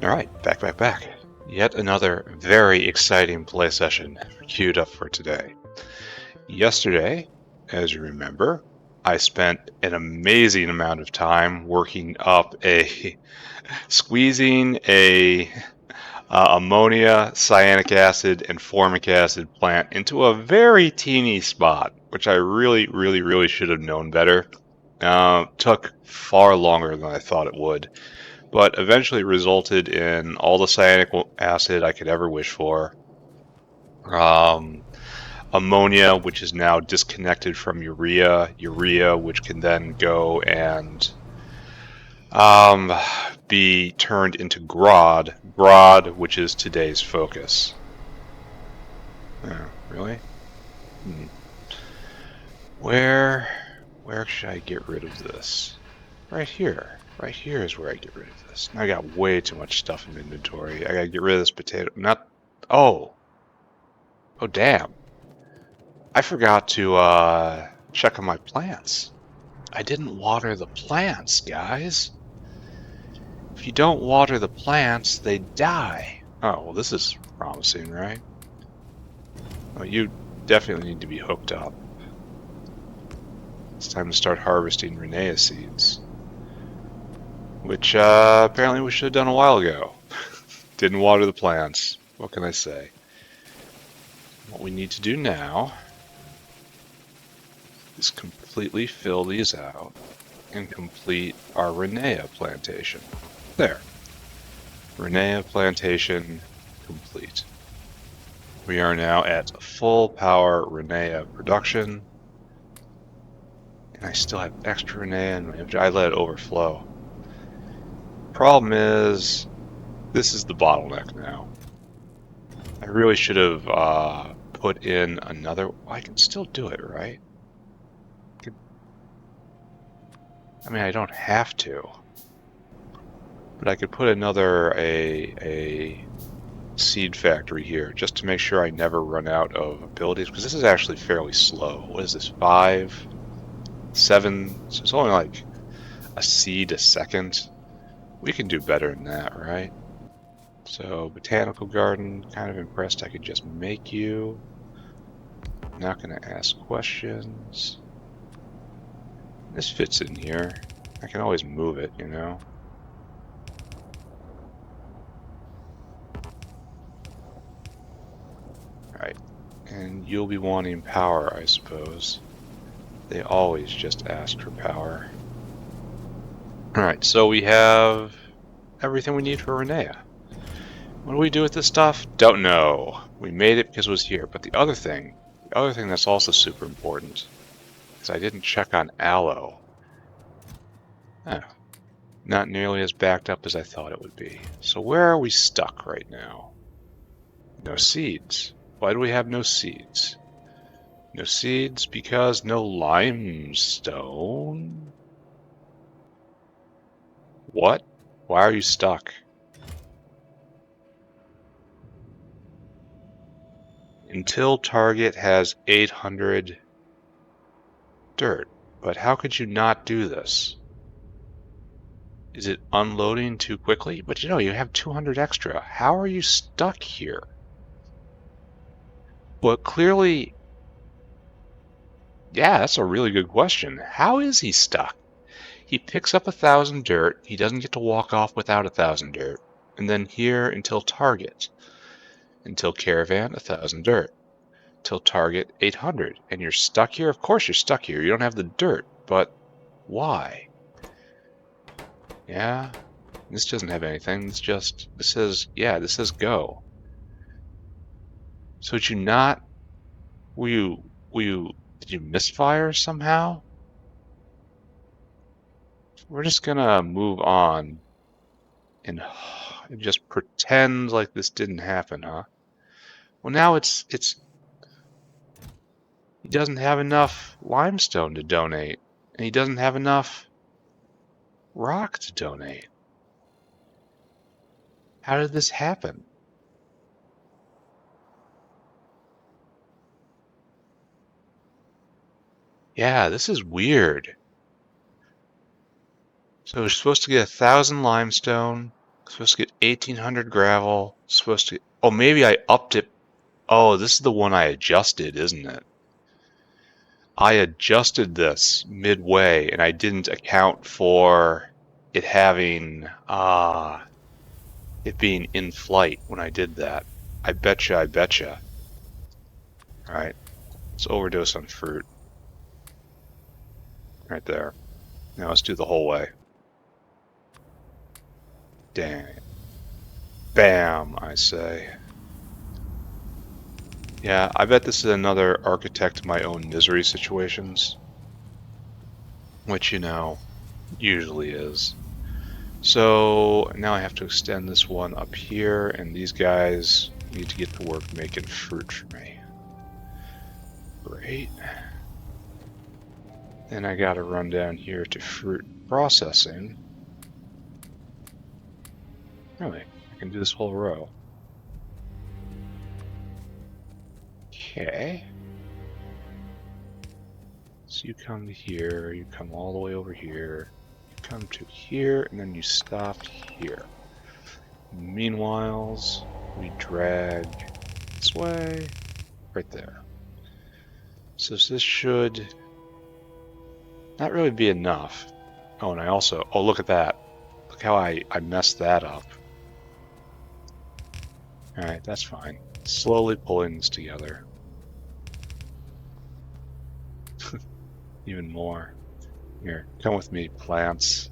Alright, back. Yet another very exciting play session queued up for today. Yesterday, as you remember, I spent an amazing amount of time working up squeezing a ammonia, cyanic acid, and formic acid plant into a very teeny spot, which I really should have known better. Took far longer than I thought it would, but eventually resulted in all the cyanic acid I could ever wish for. Ammonia, which is now disconnected from urea, which can then go and be turned into Grod, which is today's focus. Really? Where should I get rid of this? Right here. Right here is where I get rid of this. I got way too much stuff in inventory. I gotta get rid of this potato. Oh, damn. I forgot to check on my plants. I didn't water the plants, guys. If you don't water the plants, they die. Oh, well, this is promising, right? Well, you definitely need to be hooked up. It's time to start harvesting Renea seeds. Which, apparently we should have done a while ago. Didn't water the plants. What can I say? What we need to do now is completely fill these out and complete our Renea plantation. There. Renea plantation complete. We are now at full power Renea production. And I still have extra Renea in my inventory. I let it overflow. Problem is, this is the bottleneck now. I really should have put in another. I can still do it, right? I mean, I don't have to, but I could put another a seed factory here just to make sure I never run out of abilities, because this is actually fairly slow. What is this? 5, 7? So it's only like a seed a second. We can do better than that, right? So botanical garden, kind of impressed I could just make you. Not gonna ask questions. This fits in here. I can always move it, you know? Alright. And you'll be wanting power, I suppose. They always just ask for power. Alright, so we have everything we need for Renea. What do we do with this stuff? Don't know. We made it because it was here. But the other thing that's also super important is I didn't check on aloe. Oh, not nearly as backed up as I thought it would be. So where are we stuck right now? No seeds. Why do we have no seeds? No seeds because no limestone? What? Why are you stuck? Until target has 800 dirt. But how could you not do this? Is it unloading too quickly? But you know, you have 200 extra. How are you stuck here? Well, clearly, yeah, that's a really good question. How is he stuck? He picks up 1,000 dirt. He doesn't get to walk off without 1,000 dirt. And then here until target. Until caravan, 1,000 dirt. Till target, 800. And you're stuck here? Of course you're stuck here. You don't have the dirt. But why? Yeah, this doesn't have anything. This says, yeah, this says go. So did you not, did you misfire somehow? We're just gonna move on and just pretend like this didn't happen, huh? Well, now he doesn't have enough limestone to donate, and he doesn't have enough rock to donate. How did this happen? Yeah, this is weird. So we're supposed to get 1,000 limestone Supposed to get 1,800 gravel. Supposed to. Oh, maybe I upped it. Oh, this is the one I adjusted, isn't it? I adjusted this midway, and I didn't account for it having it being in flight when I did that. I betcha, I betcha. All right, let's overdose on fruit. Right there. Now let's do the whole way. Dang. Bam, I say. Yeah, I bet this is another architect my own misery situations. Which, you know, usually is. So now I have to extend this one up here, and these guys need to get to work making fruit for me. Great. Then I gotta run down here to fruit processing. Really, I can do this whole row. Okay. So you come to here, you come all the way over here, you come to here, and then you stop here. Meanwhile, we drag this way, right there. So this should not really be enough. Oh, and I also, oh, look at that. Look how I messed that up. Alright, that's fine. Slowly pulling this together. Even more. Here, come with me, plants.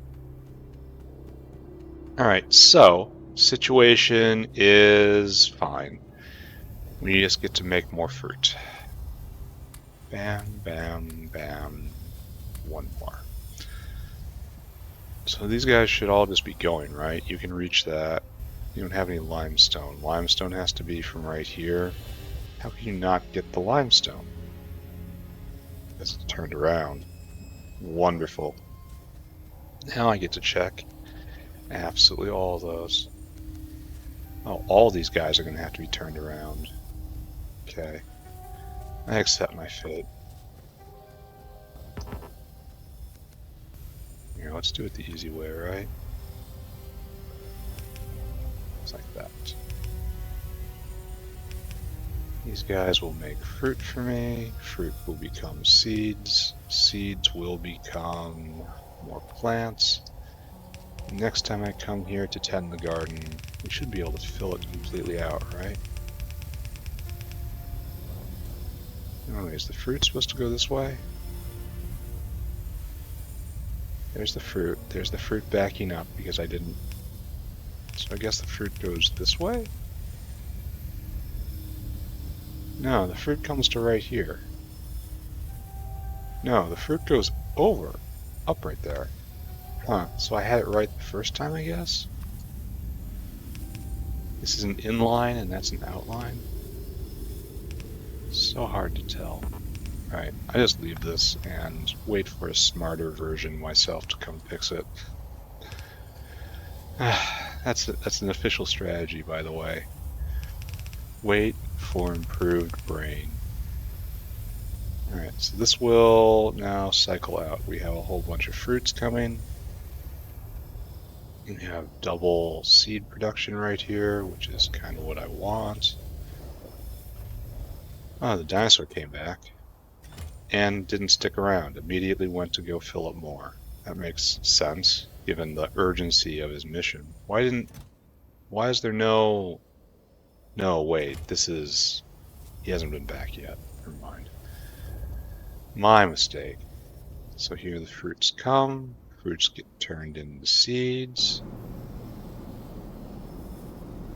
Alright, so, situation is fine. We just get to make more fruit. Bam, bam, bam. One more. So these guys should all just be going, right? You can reach that. You don't have any limestone. Limestone has to be from right here. How can you not get the limestone? It's turned around. Wonderful. Now I get to check absolutely all of those. Oh, all these guys are going to have to be turned around. Okay. I accept my fate. Here, let's do it the easy way, right? It's like that. These guys will make fruit for me. Fruit will become seeds. Seeds will become more plants. Next time I come here to tend the garden, we should be able to fill it completely out, right? Oh, is the fruit supposed to go this way? There's the fruit. There's the fruit backing up because I didn't. So I guess the fruit goes this way? No, the fruit comes to right here. No, the fruit goes over. Up right there. Huh, so I had it right the first time, I guess? This is an inline and that's an outline? So hard to tell. Alright, I just leave this and wait for a smarter version myself to come fix it. That's an official strategy, by the way. Wait for improved brain. Alright, so this will now cycle out. We have a whole bunch of fruits coming. We have double seed production right here, which is kind of what I want. Oh, the dinosaur came back. And didn't stick around. Immediately went to go fill up more. That makes sense, given the urgency of his mission. Why is there no... No, wait, he hasn't been back yet. Never mind. My mistake. So here the fruits come. Fruits get turned into seeds.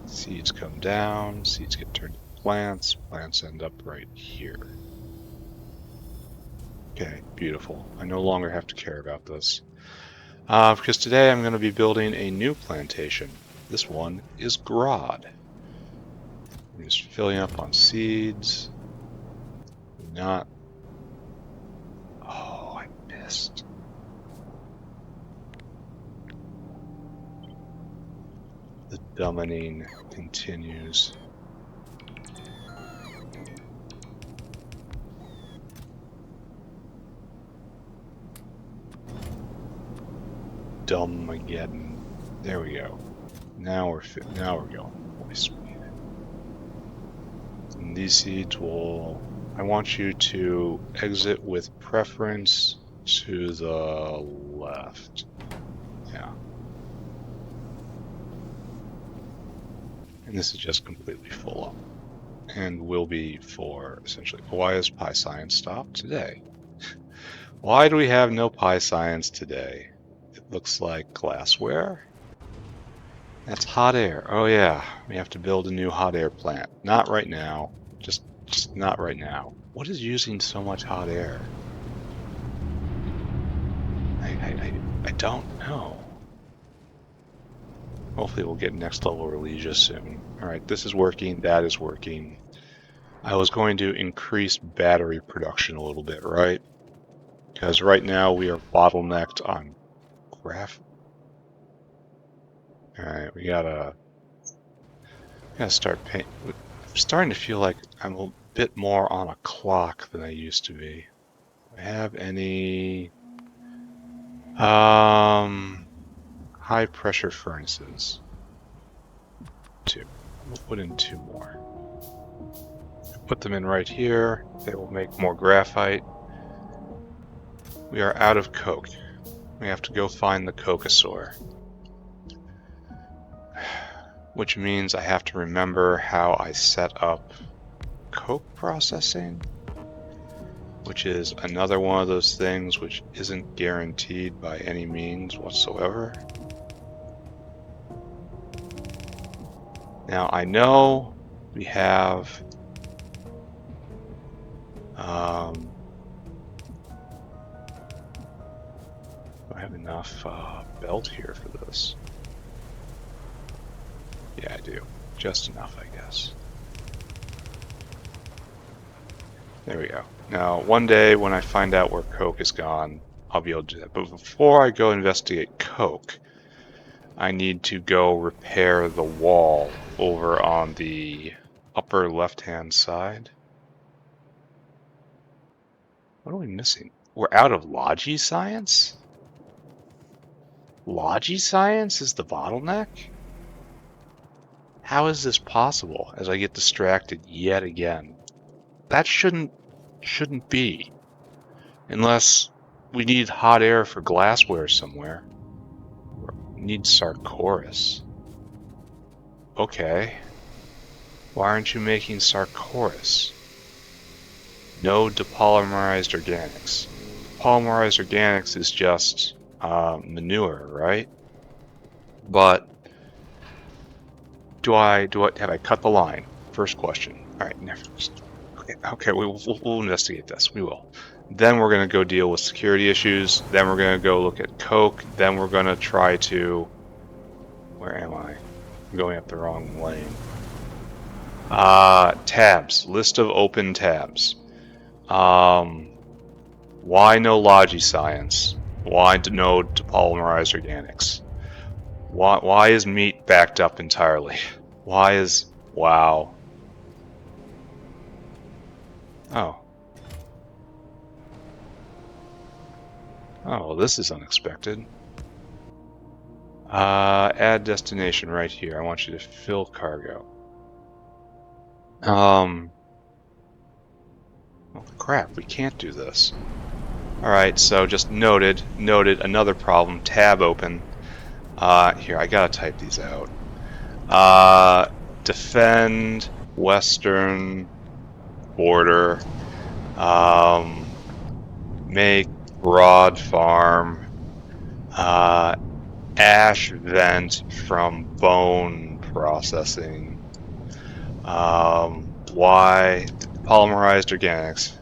Seeds come down. Seeds get turned into plants. Plants end up right here. Okay, beautiful. I no longer have to care about this. Because today I'm going to be building a new plantation. This one is Grod. I'm just filling up on seeds. Not... Oh, I missed. The dumbing continues. Dumb again. There we go. Now we're going really sweet. And these seeds will. I want you to exit with preference to the left. Yeah. And this is just completely full up. And will be for essentially. Why is Pi Science stopped today? Why do we have no Pi Science today? It looks like glassware. That's hot air. Oh yeah, we have to build a new hot air plant. Not right now. Just not right now. What is using so much hot air? I don't know. Hopefully we'll get next level Religio soon. Alright, this is working, that is working. I was going to increase battery production a little bit, right? Because right now we are bottlenecked on graph. Alright, we gotta start paying. I'm starting to feel like I'm a bit more on a clock than I used to be. Do I have any high pressure furnaces? 2. We'll put in 2 more. Put them in right here. They will make more graphite. We are out of coke. We have to go find the cocosaur. Which means I have to remember how I set up coke processing, which is another one of those things which isn't guaranteed by any means whatsoever. Now I know we have do I have enough belt here for this? Yeah, I do. Just enough, I guess. There we go. Now, one day when I find out where coke is gone, I'll be able to do that. But before I go investigate coke, I need to go repair the wall over on the upper left-hand side. What are we missing? We're out of Logi Science? Logi Science is the bottleneck? How is this possible as I get distracted yet again? That shouldn't be. Unless we need hot air for glassware somewhere. We need Sarcoris. Okay. Why aren't you making Sarcoris? No depolymerized organics. Depolymerized organics is just manure, right? But have I cut the line? First question. All right, never. Okay, we'll investigate this. We will. Then we're going to go deal with security issues. Then we're going to go look at coke. Then we're going to try to. Where am I? I'm going up the wrong lane. Tabs. List of open tabs. Why no Logi Science? Why no depolymerized organics? Why is meat backed up entirely? Why is... Wow. Oh. Oh, well, this is unexpected. Add destination right here. I want you to fill cargo. Oh, crap, we can't do this. Alright, so just noted, another problem. Tab open. Here, I gotta type these out. Defend western border. Make Grod farm. Ash vent from bone processing. Why polymerized organics?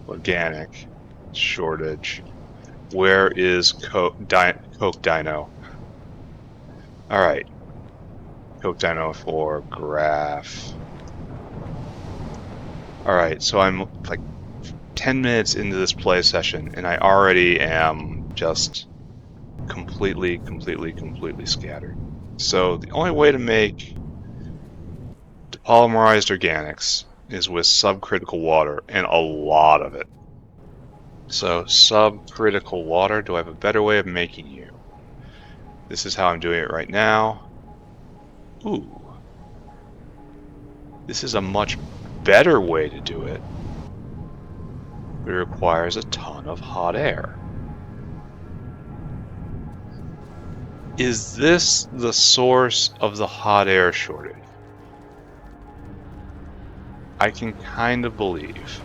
Organic shortage. Where is Coke Dino? Alright. Coke Dino for graph. Alright, so I'm like 10 minutes into this play session and I already am just completely scattered. So the only way to make depolymerized organics is with subcritical water, and a lot of it. So subcritical water, do I have a better way of making you? This is how I'm doing it right now. Ooh. This is a much better way to do it. It requires a ton of hot air. Is this the source of the hot air shortage? I can kind of believe.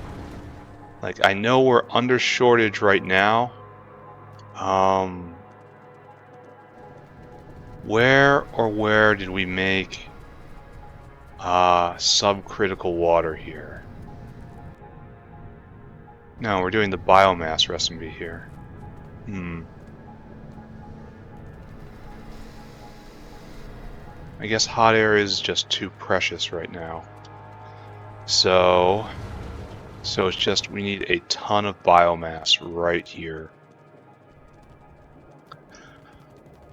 Like, I know we're under shortage right now. Where did we make subcritical water here? No, we're doing the biomass recipe here. I guess hot air is just too precious right now. So it's just, we need a ton of biomass right here.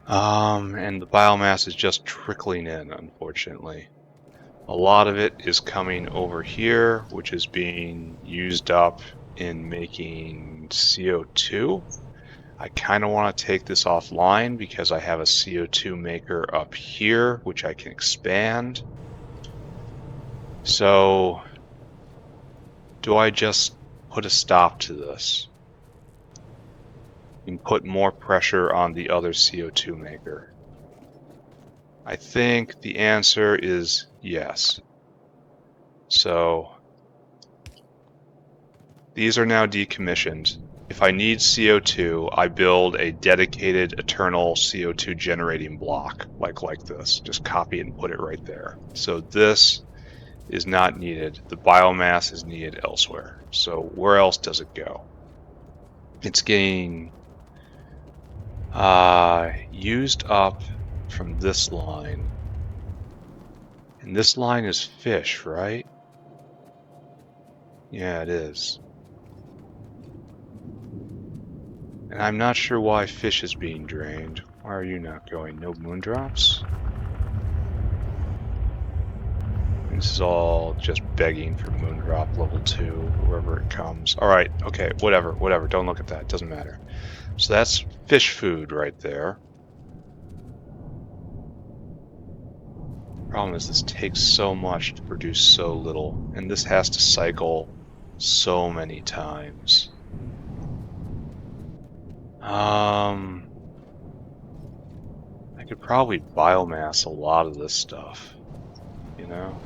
And the biomass is just trickling in, unfortunately. A lot of it is coming over here, which is being used up in making CO2. I kind of want to take this offline because I have a CO2 maker up here, which I can expand. So, do I just put a stop to this and put more pressure on the other CO2 maker? I think the answer is yes. So, these are now decommissioned. If I need CO2, I build a dedicated eternal CO2 generating block, like this. Just copy it and put it right there. So this is not needed. The biomass is needed elsewhere. So where else does it go? It's getting used up from this line. And this line is fish, right? Yeah, it is. And I'm not sure why fish is being drained. Why are you not going? No moondrops? This is all just begging for moondrop level 2, wherever it comes. Alright, okay, whatever. Don't look at that. It doesn't matter. So that's fish food right there. Problem is this takes so much to produce so little, and this has to cycle so many times. I could probably biomass a lot of this stuff, you know?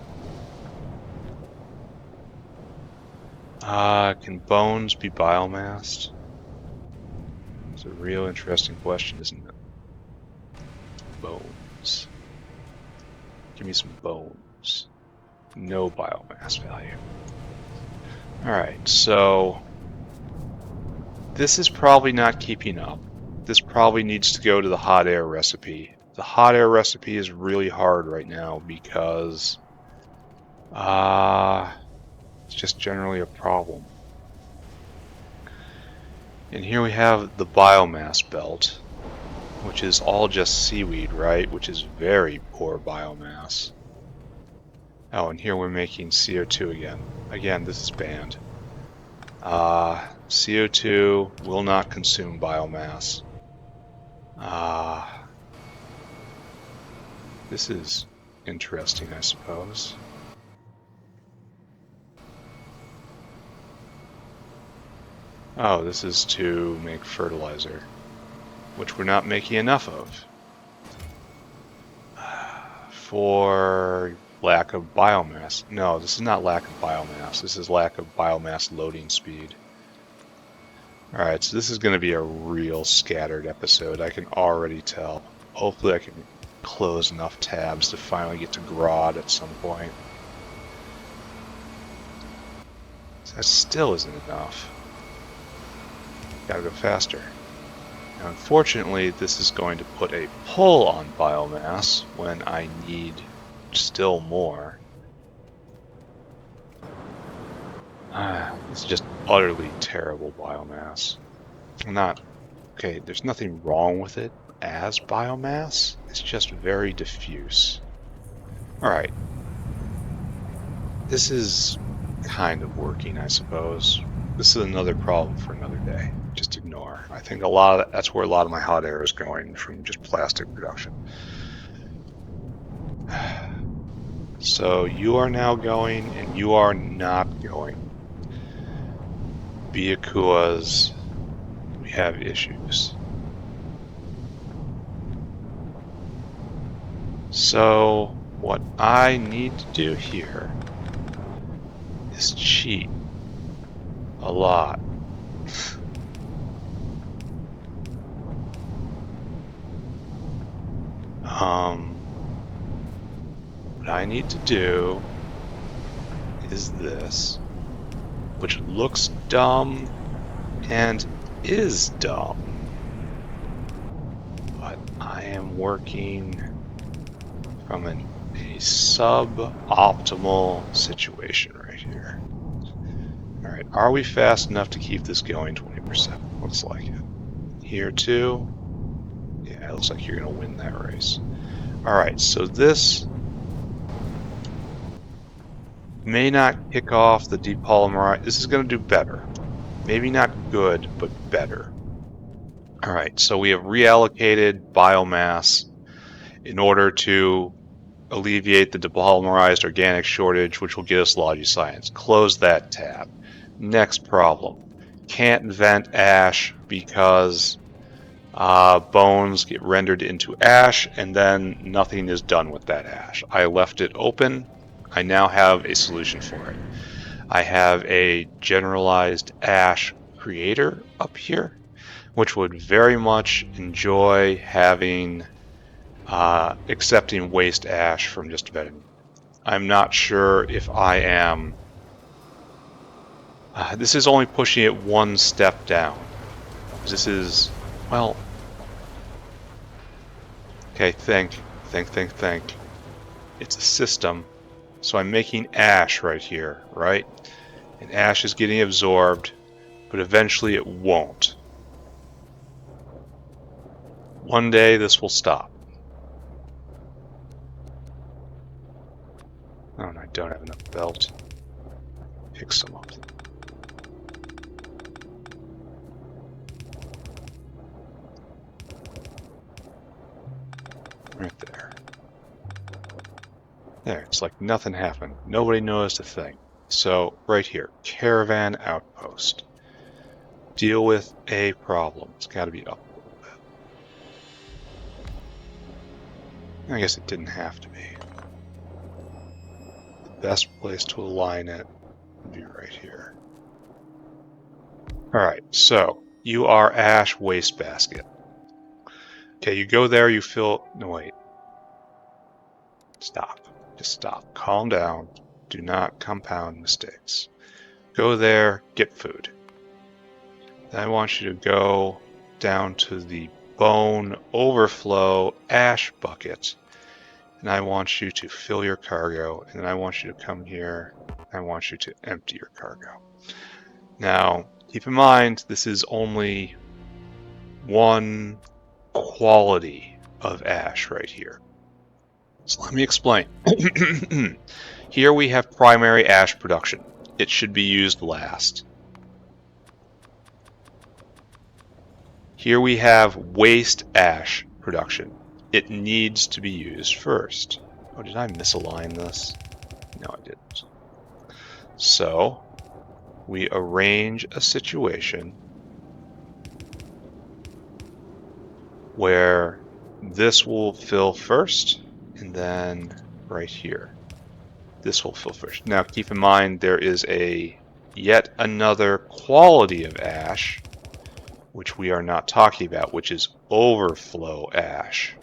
Can bones be biomassed? It's a real interesting question, isn't it? Bones. Give me some bones. No biomass value. Alright, so this is probably not keeping up. This probably needs to go to the hot air recipe. The hot air recipe is really hard right now because it's just generally a problem. And here we have the biomass belt, which is all just seaweed, right? Which is very poor biomass. Oh, and here we're making CO2 again. Again, this is banned. CO2 will not consume biomass. This is interesting, I suppose. Oh, this is to make fertilizer, which we're not making enough of. For lack of biomass. No, this is not lack of biomass. This is lack of biomass loading speed. Alright, so this is going to be a real scattered episode. I can already tell. Hopefully I can close enough tabs to finally get to Grod at some point. That still isn't enough. Gotta go faster. Now, unfortunately, this is going to put a pull on biomass when I need still more. It's just utterly terrible biomass. Okay, there's nothing wrong with it as biomass. It's just very diffuse. Alright. This is kind of working, I suppose. This is another problem for another day. Just ignore. I think that's where a lot of my hot air is going, from just plastic production. So you are now going, and you are not going. Byakuas, we have issues. So what I need to do here is cheat a lot. What I need to do is this, which looks dumb and is dumb, but I am working from a suboptimal situation right here. All right, are we fast enough to keep this going 20%? Looks like it. Here too. Yeah, it looks like you're going to win that race. All right, so this may not kick off the depolymerize. This is going to do better. Maybe not good, but better. All right, so we have reallocated biomass in order to alleviate the depolymerized organic shortage, which will get us Logiscience. Close that tab. Next problem. Can't vent ash because bones get rendered into ash, and then nothing is done with that ash. I left it open. I now have a solution for it. I have a generalized ash creator up here, which would very much enjoy having accepting waste ash from just about anyone. I'm not sure if I am. This is only pushing it one step down. This is, well, okay, think. It's a system, so I'm making ash right here, right? And ash is getting absorbed, but eventually it won't. One day this will stop. Oh, and I don't have enough belt. Pick some up. Right there. There, it's like nothing happened. Nobody noticed a thing. So, right here, caravan outpost. Deal with a problem. It's got to be up a little bit. I guess it didn't have to be. The best place to align it would be right here. Alright, so you are ash wastebasket. Okay, you go there, you fill. No, wait. Stop. Just stop. Calm down. Do not compound mistakes. Go there, get food. Then I want you to go down to the bone overflow ash bucket, and I want you to fill your cargo, and then I want you to come here, and I want you to empty your cargo. Now, keep in mind, this is only one quality of ash right here. So let me explain. Here we have primary ash production. It should be used last. Here we have waste ash production. It needs to be used first. Oh, did I misalign this? No, I didn't. So we arrange a situation where this will fill first, and then right here, this will fill first. Now keep in mind there is yet another quality of ash which we are not talking about, which is overflow ash,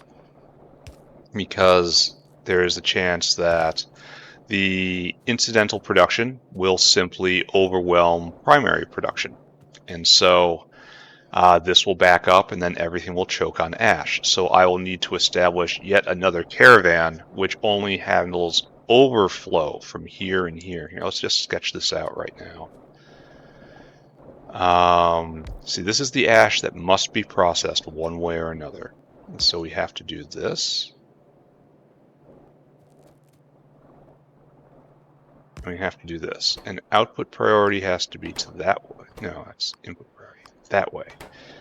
because there is a chance that the incidental production will simply overwhelm primary production, and so this will back up and then everything will choke on ash. So I will need to establish yet another caravan which only handles overflow from here and here. Here, let's just sketch this out right now. See, this is the ash that must be processed one way or another. And so we have to do this. And we have to do this. And output priority has to be to that way. No, that's input priority. that way.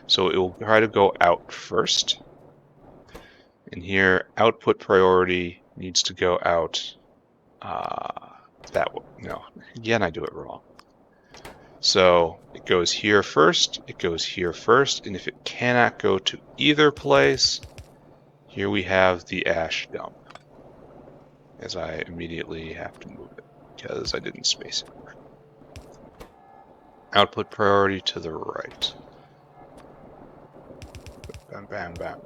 So it will try to go out first. And here, output priority needs to go out that way. No, again, I do it wrong. So it goes here first, it goes here first, and if it cannot go to either place, here we have the ash dump, as I immediately have to move it because I didn't space it. Output priority to the right. Bam, bam, bam.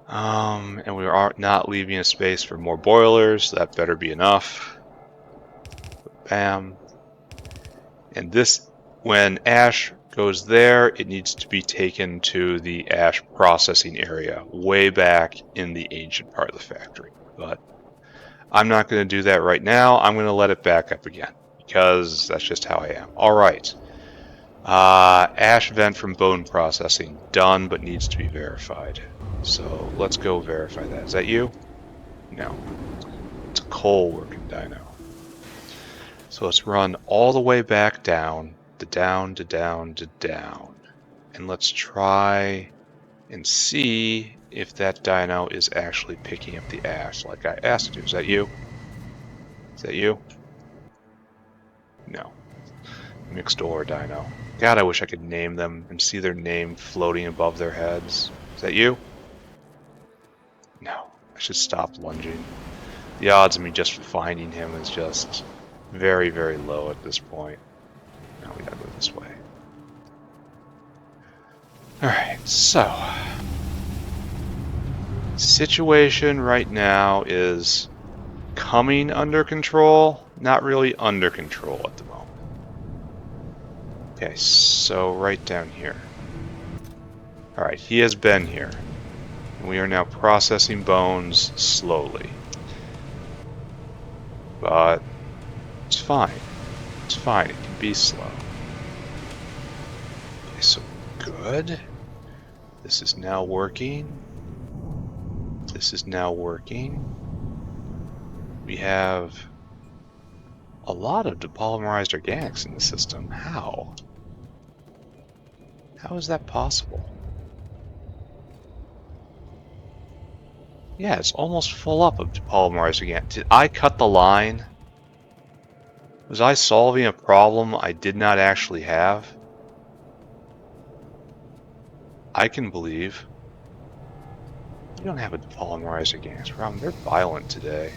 And we are not leaving a space for more boilers. That better be enough. Bam. And this, when ash goes there, it needs to be taken to the ash processing area way back in the ancient part of the factory. But I'm not going to do that right now. I'm going to let it back up again because that's just how I am. All right. Ash vent from bone processing done, but needs to be verified. So let's go verify that. Is that you? No. It's a coal working dyno. So let's run all the way back down, to down, to down, to down. And let's try and see if that dyno is actually picking up the ash like I asked it to. Is that you? Is that you? No. Mixed ore dyno. God, I wish I could name them and see their name floating above their heads. Is that you? No. I should stop lunging. The odds of me just finding him is just very, very low at this point. Now we gotta go this way. Alright, so situation right now is coming under control, not really under control at the moment. Okay, so right down here. Alright, he has been here. And we are now processing bones slowly. But it's fine. It's fine. It can be slow. Okay, so good. This is now working. This is now working. We have a lot of depolymerized organics in the system. How? How is that possible? Yeah, it's almost full up of depolymerized organics. Did I cut the line? Was I solving a problem I did not actually have? I can believe. You don't have a depolymerized organics problem. They're violent today.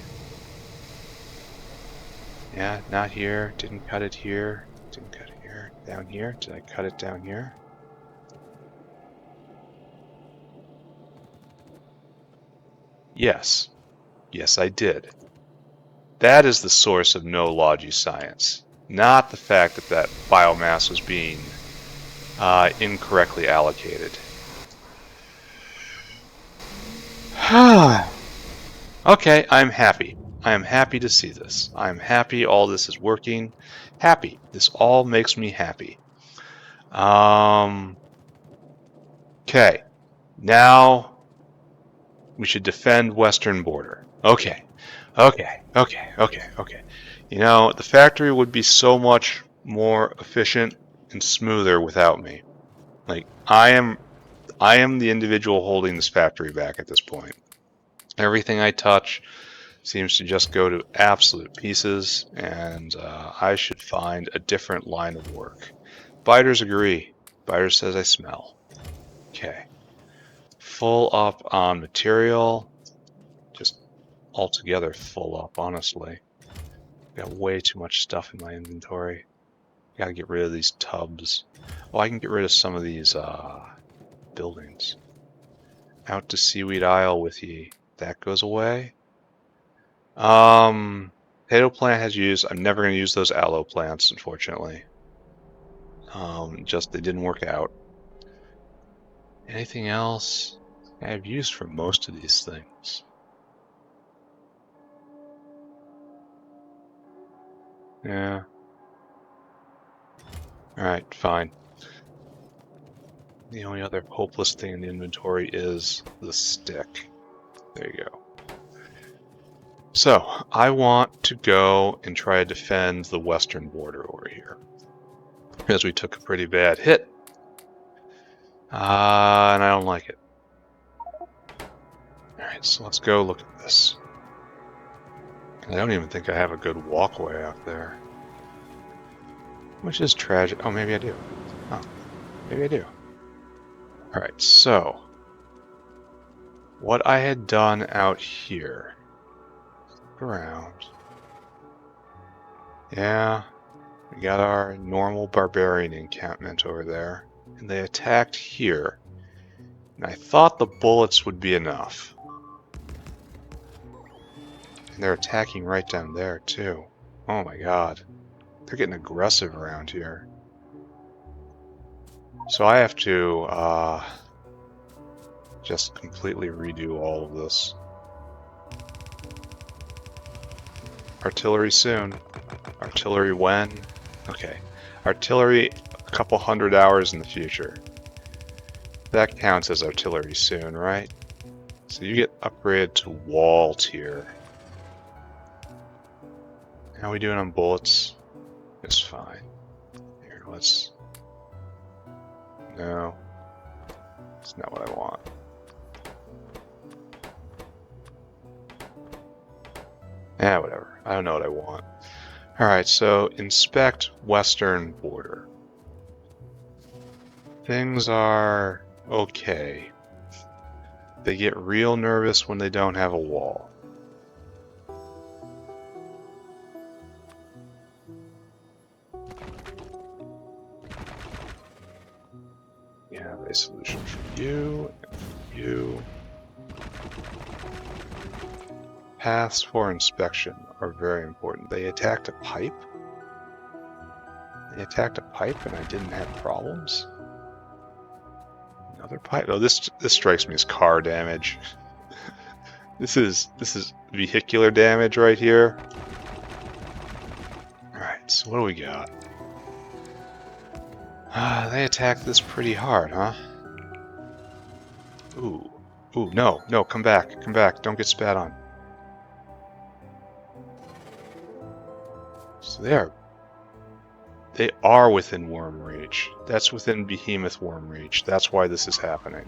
Yeah, not here. Didn't cut it here. Didn't cut it here. Down here. Did I cut it down here? Yes. Yes, I did. That is the source of no logi science, not the fact that that biomass was being incorrectly allocated. Okay, I'm happy. I am happy to see this. I'm happy all this is working. Happy. This all makes me happy. Okay. Now we should defend western border. Okay. Okay. You know, the factory would be so much more efficient and smoother without me. Like, I am the individual holding this factory back at this point. Everything I touch seems to just go to absolute pieces, and I should find a different line of work. Biters agree. Biters says I smell. Okay. Full up on material. Just altogether full up, honestly. Got way too much stuff in my inventory. Gotta get rid of these tubs. Oh, I can get rid of some of these buildings. Out to Seaweed Isle with ye. That goes away. Potato plant has used. I'm never going to use those aloe plants, unfortunately. Just they didn't work out. Anything else? I've used for most of these things. Yeah. Alright, fine. The only other hopeless thing in the inventory is the stick. There you go. So, I want to go and try to defend the western border over here. because we took a pretty bad hit. And I don't like it. Alright, so let's go look at this. I don't even think I have a good walkway out there. Which is tragic. Oh, maybe I do. Oh, maybe I do. Alright, so what I had done out here. Look around. Yeah, we got our normal barbarian encampment over there. And they attacked here. And I thought the bullets would be enough. And they're attacking right down there, too. Oh my god. They're getting aggressive around here. So I have to just completely redo all of this. Artillery soon. Artillery when? Okay. Artillery a couple 100 hours in the future. That counts as artillery soon, right? So you get upgraded to wall tier. How are we doing on bullets? It's fine. Here, let's... No. It's not what I want. Yeah, whatever. I don't know what I want. Alright, so inspect western border. Things are okay. They get real nervous when they don't have a wall. We have a solution for you and for you. Paths for inspection are very important. They attacked a pipe? They attacked a pipe and I didn't have problems? Another pipe? Oh, this strikes me as car damage. This is vehicular damage right here. Alright, so what do we got? They attacked this pretty hard, huh? Ooh. Ooh, no, come back, don't get spat on. So they are within worm reach. That's within behemoth worm reach. That's why this is happening.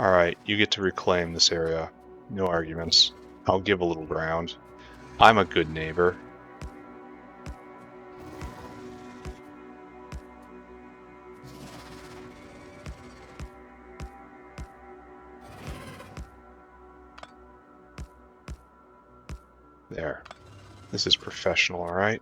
Alright, you get to reclaim this area. No arguments. I'll give a little ground. I'm a good neighbor. There. This is professional, alright?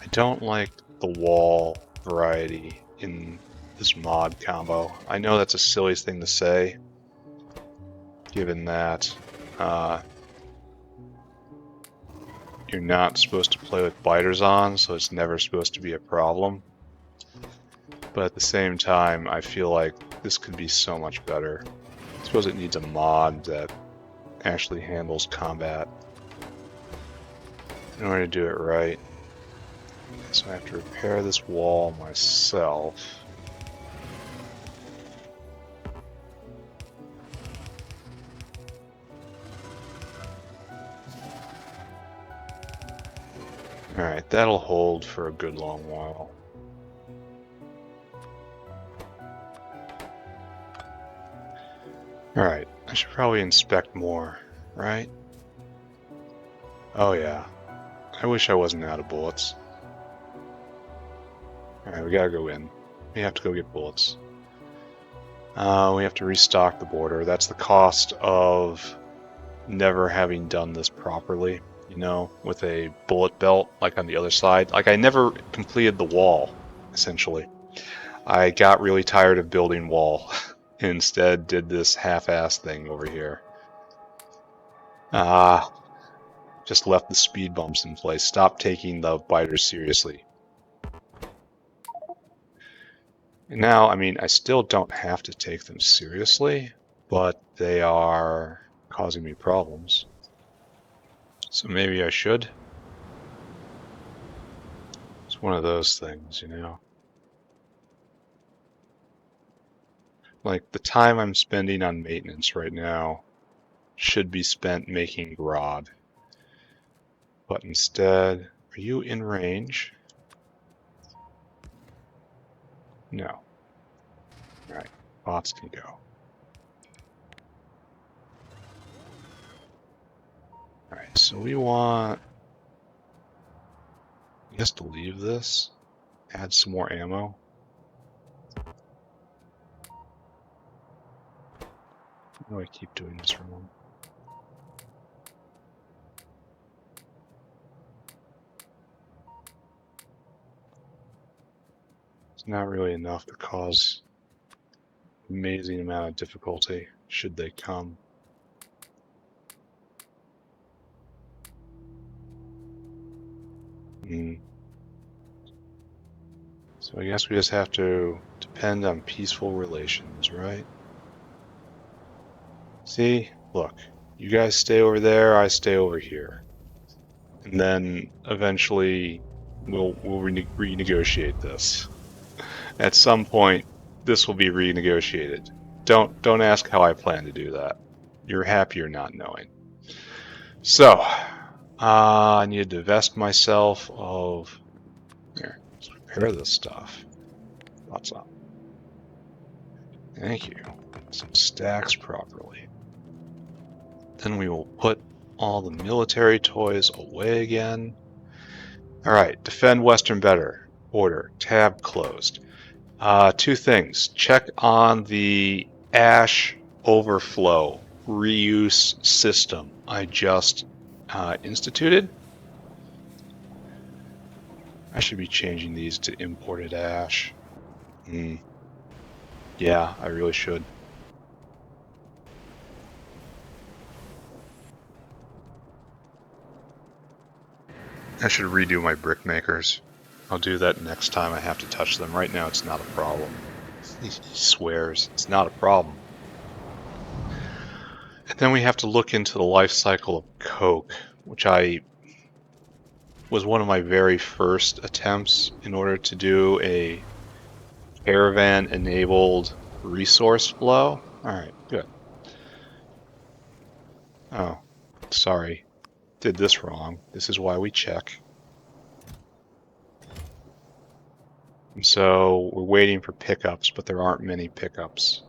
I don't like the wall variety in this mod combo. I know that's a silly thing to say, given that you're not supposed to play with biters on, so it's never supposed to be a problem. But at the same time, I feel like this could be so much better. I suppose it needs a mod that actually handles combat in order to do it right. So I have to repair this wall myself. Alright, that'll hold for a good long while. Alright, I should probably inspect more, right? Oh yeah. I wish I wasn't out of bullets. Alright, we gotta go in. We have to go get bullets. We have to restock the border. That's the cost of never having done this properly, you know, with a bullet belt, like on the other side. Like, I never completed the wall, essentially. I got really tired of building wall, and instead did this half-ass thing over here. Just left the speed bumps in place. Stop taking the biters seriously. And now, I mean, I still don't have to take them seriously, but they are causing me problems. So maybe I should. It's one of those things, you know. Like, the time I'm spending on maintenance right now should be spent making Grod. But instead, are you in range? No. Alright, bots can go. Alright, so we want, I guess, to leave this, add some more ammo. Why do I keep doing this wrong? It's not really enough to cause amazing amount of difficulty should they come. So I guess we just have to depend on peaceful relations, right? See? Look, you guys stay over there, I stay over here. And then eventually we'll renegotiate this. At some point, this will be renegotiated. Don't ask how I plan to do that. You're happier not knowing. So, I need to divest myself of... Here, let's prepare this stuff. What's up? Thank you. Some stacks properly. Then we will put all the military toys away again. Alright, defend Western better. Order. Tab closed. Two things. Check on the ash overflow reuse system I just instituted. I should be changing these to imported ash. Yeah, I really should. I should redo my brick makers. I'll do that next time I have to touch them. Right now it's not a problem. He swears it's not a problem. And then we have to look into the life cycle of coke, which was one of my very first attempts in order to do a caravan-enabled resource flow. Alright, good. Oh, sorry. Did this wrong. This is why we check. And so we're waiting for pickups, but there aren't many pickups.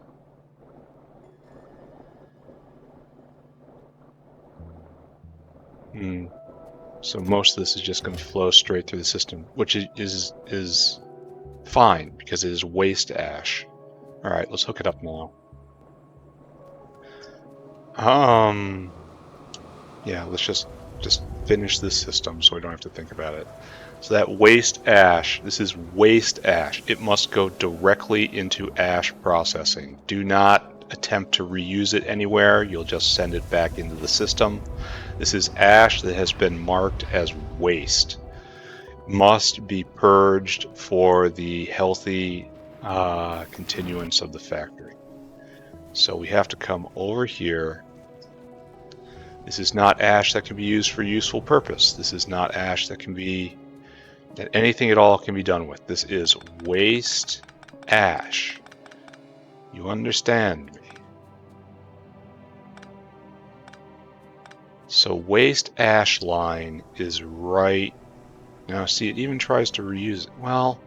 So most of this is just going to flow straight through the system, which is fine because it is waste ash. All right, let's hook it up now. Yeah, let's just finish this system so we don't have to think about it. So that waste ash, this is waste ash. It must go directly into ash processing. Do not attempt to reuse it anywhere. You'll just send it back into the system. This is ash that has been marked as waste. Must be purged for the healthy continuance of the factory. So we have to come over here. This is not ash that can be used for useful purpose. This is not ash that anything at all can be done with. This is waste ash. You understand me? So waste ash line is right now. See, it even tries to reuse it. Well,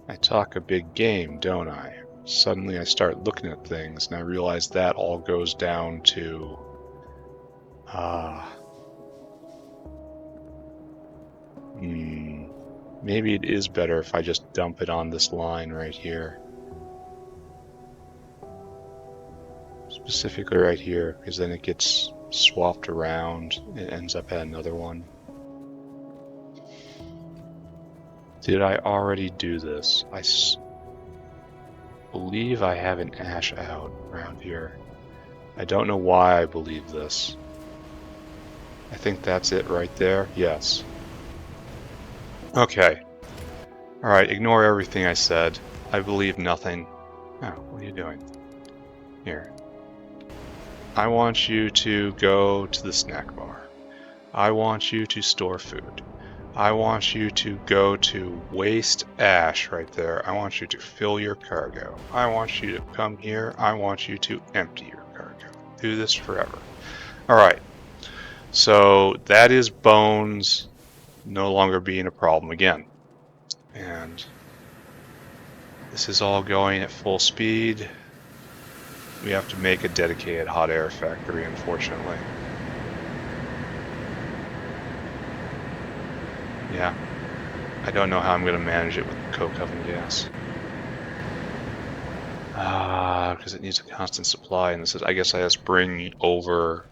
I talk a big game, don't I? Suddenly I start looking at things and I realize that all goes down to maybe it is better if I just dump it on this line right here. Specifically right here, because then it gets swapped around. It ends up at another one. Did I already do this? I believe I have an ash out around here. I don't know why I believe this. I think that's it right there. Yes. Okay. Alright, ignore everything I said. I believe nothing. Oh, what are you doing? Here. I want you to go to the snack bar. I want you to store food. I want you to go to waste ash right there. I want you to fill your cargo. I want you to come here. I want you to empty your do this forever. Alright, so that is bones no longer being a problem again. And this is all going at full speed. We have to make a dedicated hot air factory, unfortunately. Yeah, I don't know how I'm going to manage it with coke oven gas. Because it needs a constant supply, and this is, I guess I just bring over,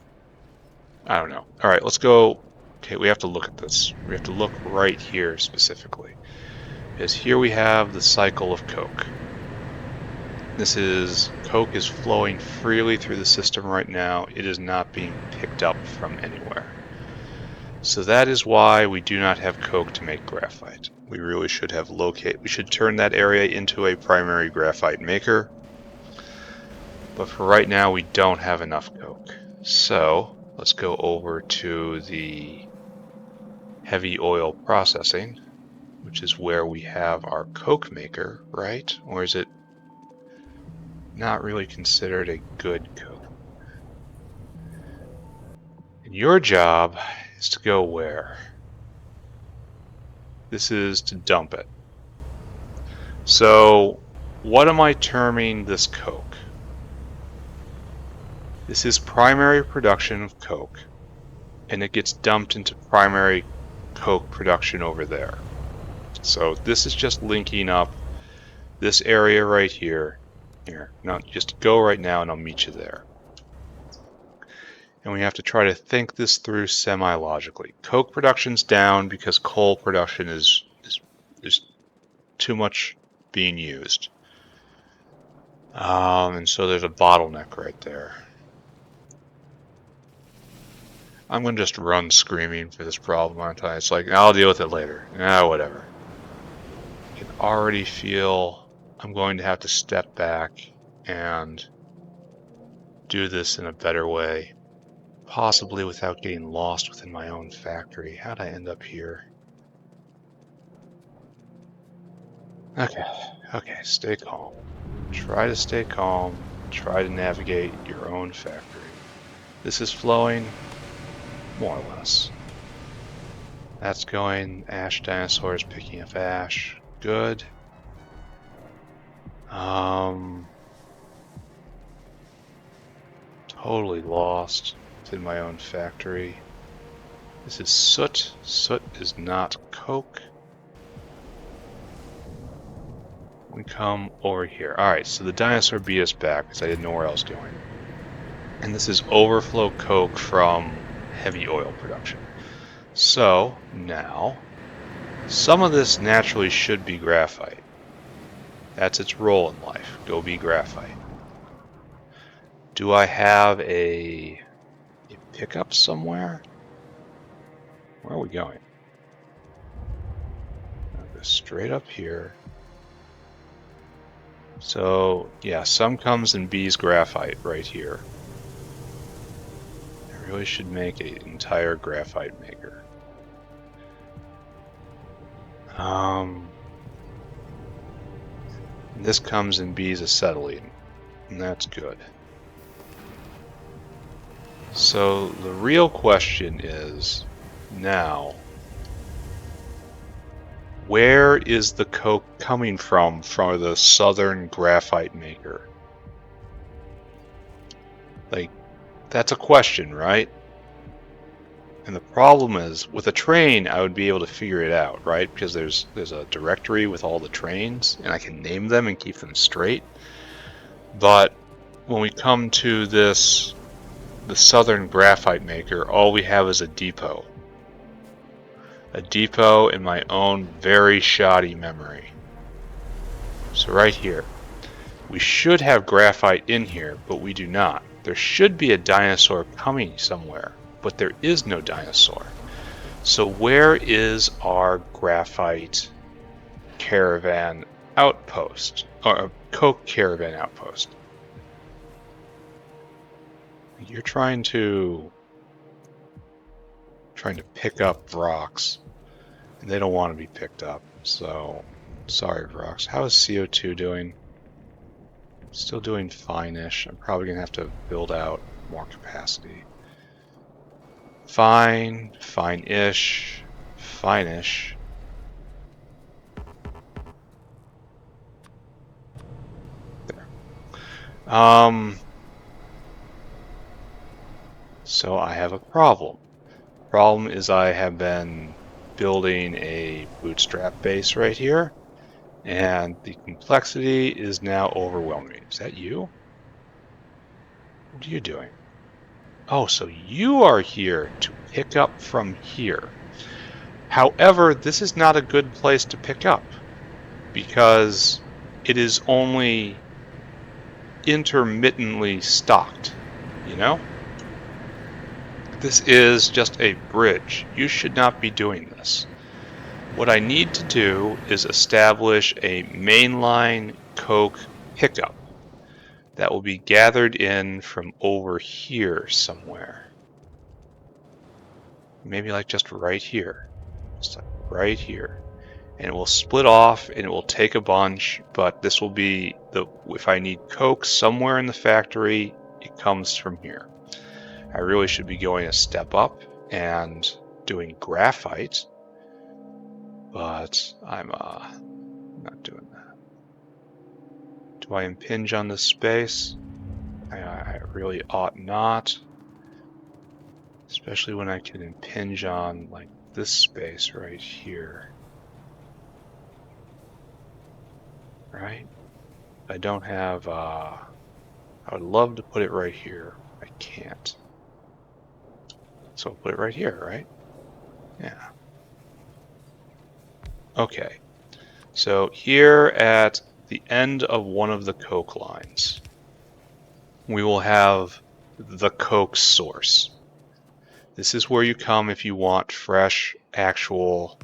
I don't know. All right, let's go. Okay, we have to look at this. We have to look right here specifically. Because here we have the cycle of coke. Coke is flowing freely through the system right now. It is not being picked up from anywhere. So that is why we do not have coke to make graphite. We really should have we should turn that area into a primary graphite maker. But for right now, we don't have enough coke. So let's go over to the heavy oil processing, which is where we have our coke maker, right? Or is it not really considered a good coke? And your job is to go where? This is to dump it. So what am I terming this coke? This is primary production of coke, and it gets dumped into primary coke production over there. So this is just linking up this area right here. Now just go right now and I'll meet you there. And we have to try to think this through semi-logically. Coke production's down because coal production is too much being used. And so there's a bottleneck right there. I'm going to just run screaming for this problem, aren't I? It's like, I'll deal with it later. Whatever. I can already feel I'm going to have to step back and do this in a better way. Possibly without getting lost within my own factory. How'd I end up here? Okay, stay calm. Try to stay calm. Try to navigate your own factory. This is flowing, more or less. That's going. Ash dinosaurs picking up ash. Good. Totally lost within my own factory. This is soot. Soot is not coke. We come over here. Alright, so the dinosaur beat us back because I didn't know where I was going. And this is overflow coke from heavy oil production. So, now, some of this naturally should be graphite. That's its role in life. Go be graphite. Do I have a pickup somewhere? Where are we going? I'll go straight up here. So, yeah, some comes in B's graphite right here. I really should make an entire graphite maker. This comes in B's acetylene, and that's good. So the real question is, now, where is the coke coming from the southern graphite maker? Like, that's a question, right? And the problem is, with a train, I would be able to figure it out, right? Because there's a directory with all the trains, and I can name them and keep them straight. But when we come to the southern graphite maker, all we have is a depot. A depot in my own very shoddy memory. So right here. We should have graphite in here, but we do not. There should be a dinosaur coming somewhere, but there is no dinosaur. So where is our graphite caravan outpost, or a coke caravan outpost? You're trying to pick up rocks, and they don't want to be picked up. So sorry, rocks. How is CO2 doing? Still doing fine-ish. I'm probably gonna have to build out more capacity. Fine, fine-ish, fine-ish. There. So I have a problem. Problem is I have been building a bootstrap base right here, and the complexity is now overwhelming. Is that you? What are you doing? Oh, so you are here to pick up from here. However, this is not a good place to pick up because it is only intermittently stocked, you know? This is just a bridge. You should not be doing this. What I need to do is establish a mainline coke pickup that will be gathered in from over here somewhere. Maybe like just right here. Just like right here. And it will split off and it will take a bunch, but this will be if I need coke somewhere in the factory, it comes from here. I really should be going a step up and doing graphite, but I'm not doing that. Do I impinge on this space? I really ought not, especially when I can impinge on like this space right here. Right? I don't have, I would love to put it right here. I can't. So I'll put it right here, right? Yeah. Okay. So here at the end of one of the coke lines, we will have the coke source. This is where you come if you want fresh, actual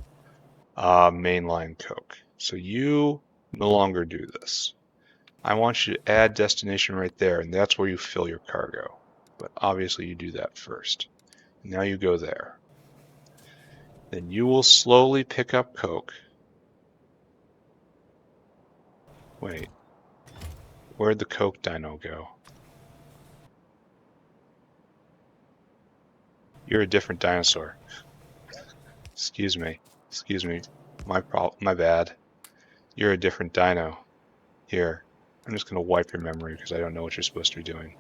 mainline coke. So you no longer do this. I want you to add destination right there, and that's where you fill your cargo. But obviously you do that first. Now you go there. Then you will slowly pick up coke. Wait, where'd the coke dino go? You're a different dinosaur. Excuse me. Excuse me. My bad. You're a different dino. Here, I'm just gonna wipe your memory because I don't know what you're supposed to be doing.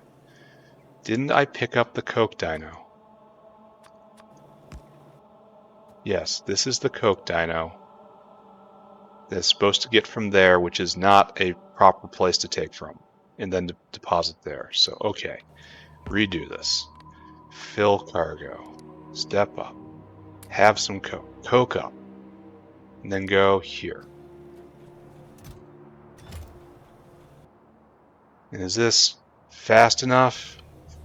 Didn't I pick up the coke dino? Yes, this is the coke dino that's supposed to get from there, which is not a proper place to take from, and then deposit there. So, okay, redo this. Fill cargo. Step up. Have some coke. Coke up. And then go here. And is this fast enough?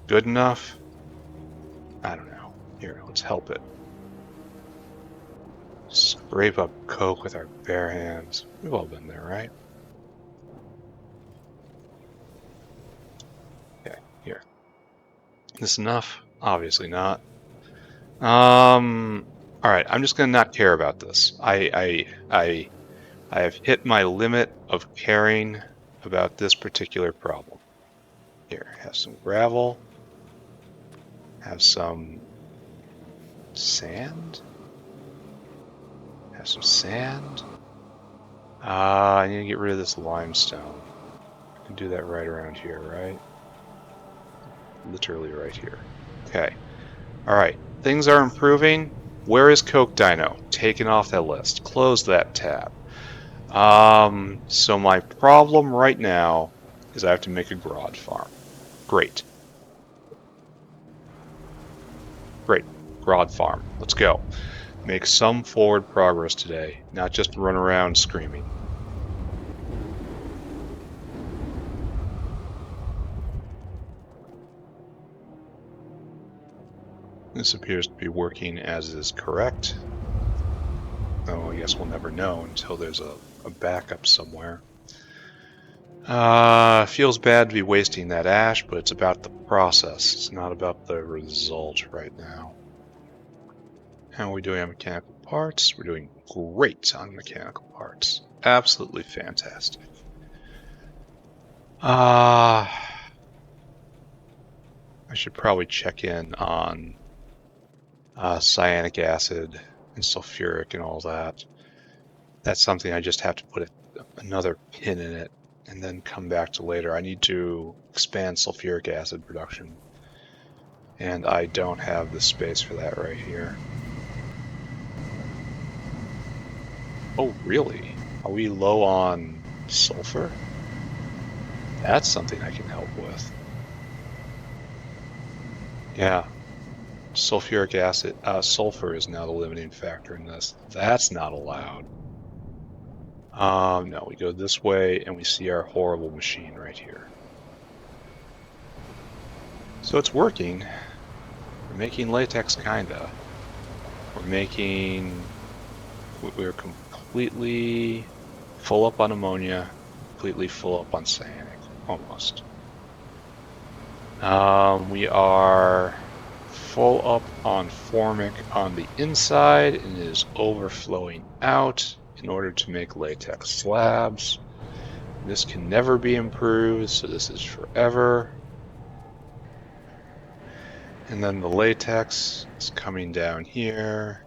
Good enough? I don't know. Here, let's help it. Scrape up coke with our bare hands. We've all been there, right? Okay, here. Is this enough? Obviously not. Alright, I'm just gonna not care about this. I have hit my limit of caring about this particular problem. Here, have some gravel. Have some sand. Have some sand. I need to get rid of this limestone. I can do that right around here, right? Literally right here. Okay. Alright. Things are improving. Where is Coke Dino? Taken off that list. Close that tab. So my problem right now is I have to make a Grod farm. Great. Great. Grod farm. Let's go. Make some forward progress today, not just run around screaming. This appears to be working as is correct. Oh, I guess we'll never know until there's a backup somewhere. Feels bad to be wasting that ash, but it's about the process. It's not about the result right now. How are we doing on mechanical parts? We're doing great on mechanical parts. Absolutely fantastic. Alright, I should probably check in on cyanic acid and sulfuric and all that. That's something I just have to put another pin in it and then come back to later. I need to expand sulfuric acid production, and I don't have the space for that right here. Oh, really? Are we low on sulfur? That's something I can help with. Yeah, sulfuric acid, sulfur is now the limiting factor in this. That's not allowed. No, we go this way and we see our horrible machine right here. So it's working. We're making latex, kinda. We're completely full up on ammonia, completely full up on cyanic, almost. We are full up on formic on the inside and it is overflowing out in order to make latex slabs. This can never be improved, so this is forever. And then the latex is coming down here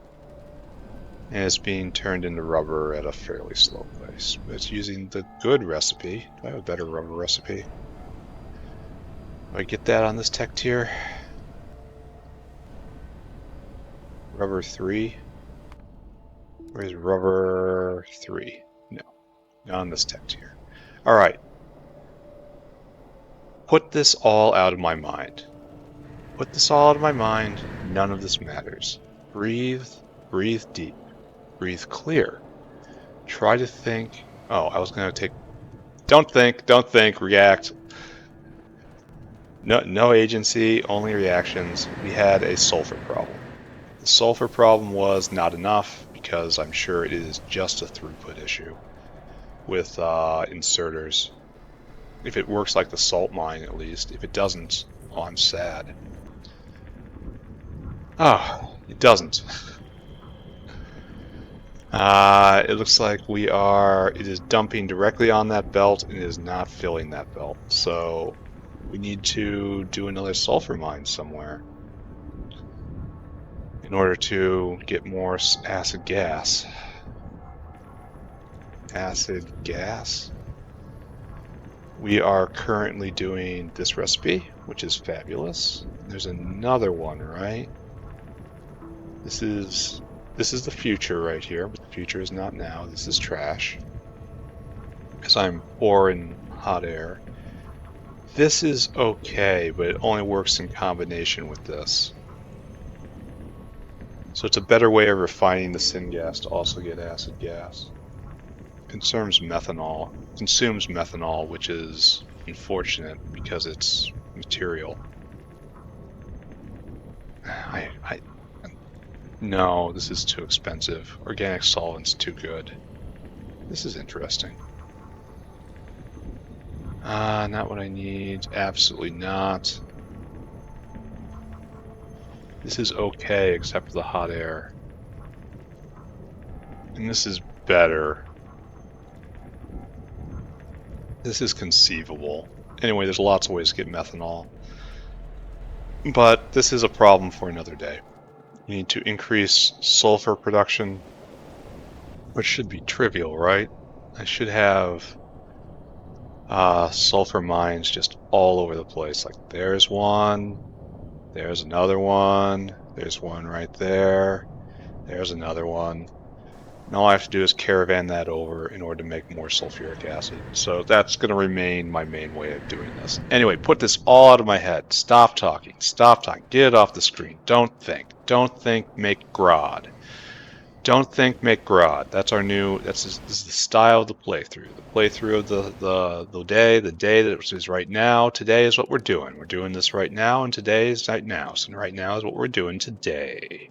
and it's being turned into rubber at a fairly slow pace. It's using the good recipe. Do I have a better rubber recipe? Do I get that on this tech tier? Rubber 3? Where's rubber 3? No, not on this tech tier. Alright. Put this all out of my mind. Put this all out of my mind. None of this matters. Breathe. Breathe deep. Breathe clear. Try to think. Oh, I was going to take... Don't think, react. No agency, only reactions. We had a sulfur problem. The sulfur problem was not enough because I'm sure it is just a throughput issue with inserters. If it works like the salt mine, at least. If it doesn't, well, I'm sad. Oh, it doesn't. It looks like it is dumping directly on that belt and it is not filling that belt. So we need to do another sulfur mine somewhere in order to get more acid gas. Acid gas? We are currently doing this recipe, which is fabulous. There's another one, right? This is the future right here, but the future is not now. This is trash. Because I'm pouring hot air. This is okay, but it only works in combination with this. So it's a better way of refining the syngas to also get acid gas. Consumes methanol, which is unfortunate because it's material. No, this is too expensive. Organic solvent's too good. This is interesting. Not what I need. Absolutely not. This is okay, except for the hot air. And this is better. This is conceivable. Anyway, there's lots of ways to get methanol. But this is a problem for another day. You need to increase sulfur production, which should be trivial, right? I should have sulfur mines just all over the place. Like there's one, there's another one, there's one right there, there's another one. And all I have to do is caravan that over in order to make more sulfuric acid. So that's going to remain my main way of doing this. Anyway, put this all out of my head. Stop talking. Stop talking. Get it off the screen. Don't think. Don't think, make Grod. Don't think, make Grod. That's our new, this is the style of the playthrough. The playthrough of the day that is right now. Today is what we're doing. We're doing this right now, and today is right now. So right now is what we're doing today.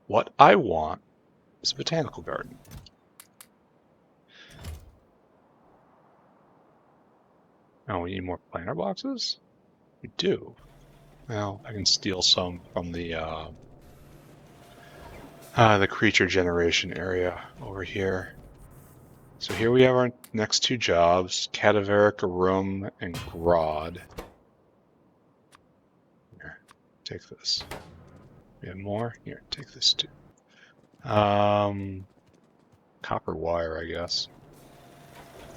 What I want is a botanical garden. Oh, we need more planter boxes? We do. Well, I can steal some from the creature generation area over here. So here we have our next two jobs, cadaveric arum and Grod. Here, take this. We have more? Here, take this too. Copper wire, I guess.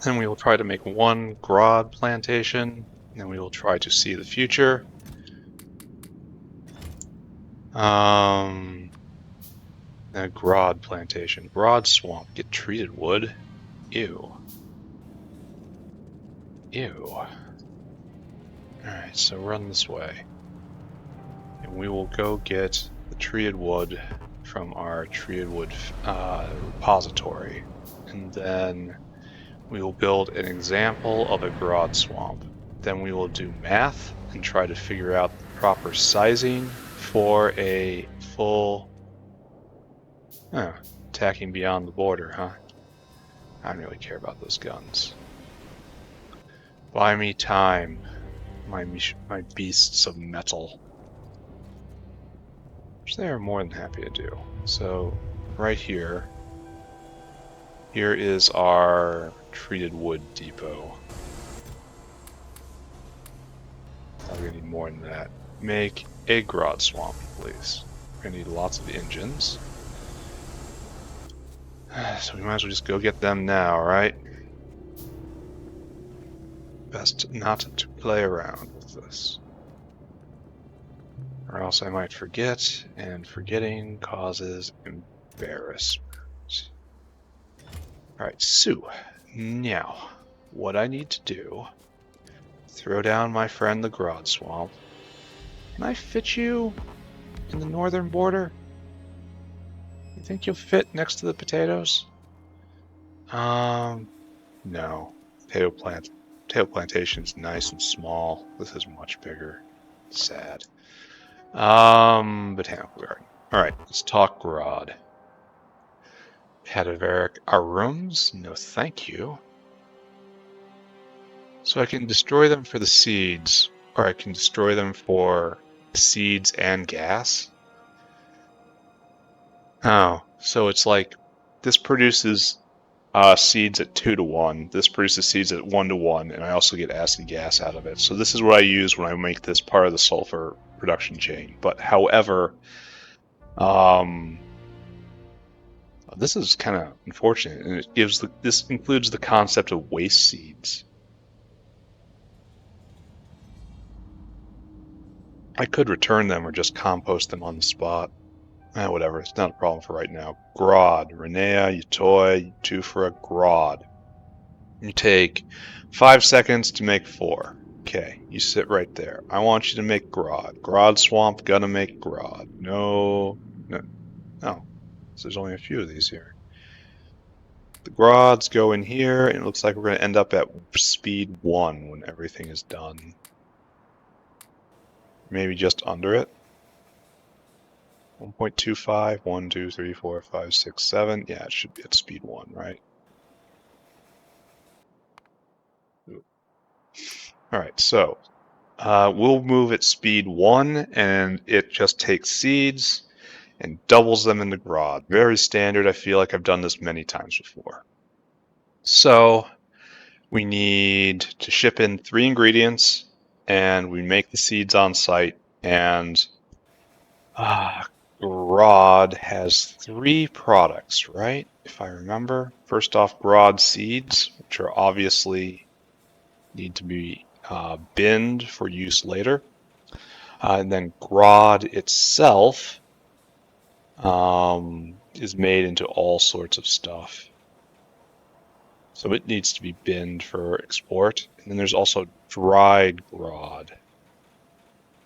Then we will try to make one Grod plantation, and then we will try to see the future. A Grod plantation. Grod swamp. Get treated wood. Ew. Ew. Alright, so run this way. And we will go get the treated wood from our treated wood repository. And then we will build an example of a Grod swamp. Then we will do math and try to figure out the proper sizing for a full... attacking beyond the border, huh? I don't really care about those guns. Buy me time, my beasts of metal. Which they are more than happy to do. So, right here, here is our treated wood depot. We're gonna need more than that. Make a Grod swamp, please. We're gonna need lots of engines. So we might as well just go get them now, right? Best not to play around with this. Or else I might forget, and forgetting causes embarrassment. Alright, so, now, what I need to do, throw down my friend the Grod Swamp. Can I fit you in the northern border? You think you'll fit next to the potatoes? No. Potato plantation's nice and small. This is much bigger. Sad. Botanical garden. Alright, let's talk Grod. Cadaveric arums? No thank you. So I can destroy them for the seeds, or I can destroy them for seeds and gas? Oh, so it's like this produces seeds at 2 to 1. This produces seeds at 1 to 1, and I also get acid gas out of it. So this is what I use when I make this part of the sulfur production chain. But however, this is kind of unfortunate, and it gives this includes the concept of waste seeds. I could return them or just compost them on the spot. Whatever, it's not a problem for right now. Grod. Renea, Utoi, Tufra, Grod. You take 5 seconds to make 4. Okay, you sit right there. I want you to make Grod. Grod swamp, gonna make Grod. No. So there's only a few of these here. The Grods go in here, and it looks like we're going to end up at speed 1 when everything is done. Maybe just under it. 1.25, 1, 2, 3, 4, 5, 6, 7. Yeah, it should be at speed 1, right? Alright, so we'll move at speed 1, and it just takes seeds and doubles them into Grod. Very standard. I feel like I've done this many times before. So we need to ship in 3 ingredients, and we make the seeds on site, and Grod has 3 products, right? If I remember. First off, Grod seeds, which are obviously need to be binned for use later. And then Grod itself is made into all sorts of stuff. So it needs to be binned for export. And then there's also dried Grod,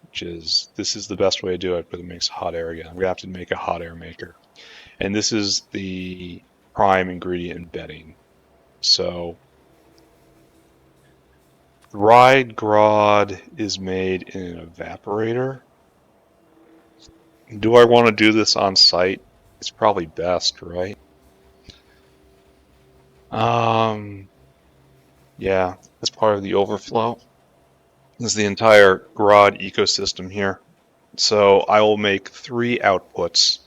which is, this is the best way to do it, but it makes hot air again. I'm gonna have to make a hot air maker. And this is the prime ingredient in bedding. So dried Grod is made in an evaporator. Do I want to do this on site? It's probably best, right? Yeah, that's part of the overflow. This is the entire Grod ecosystem here. So I will make 3 outputs.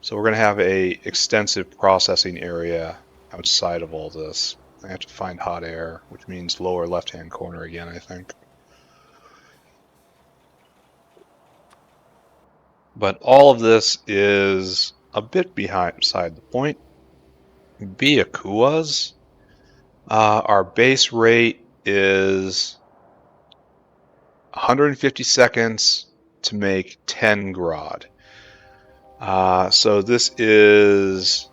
So we're going to have a extensive processing area outside of all this. I have to find hot air, which means lower left-hand corner again, I think. But all of this is a bit beside the point. Byakuas, our base rate is 150 seconds to make 10 Grod. So this is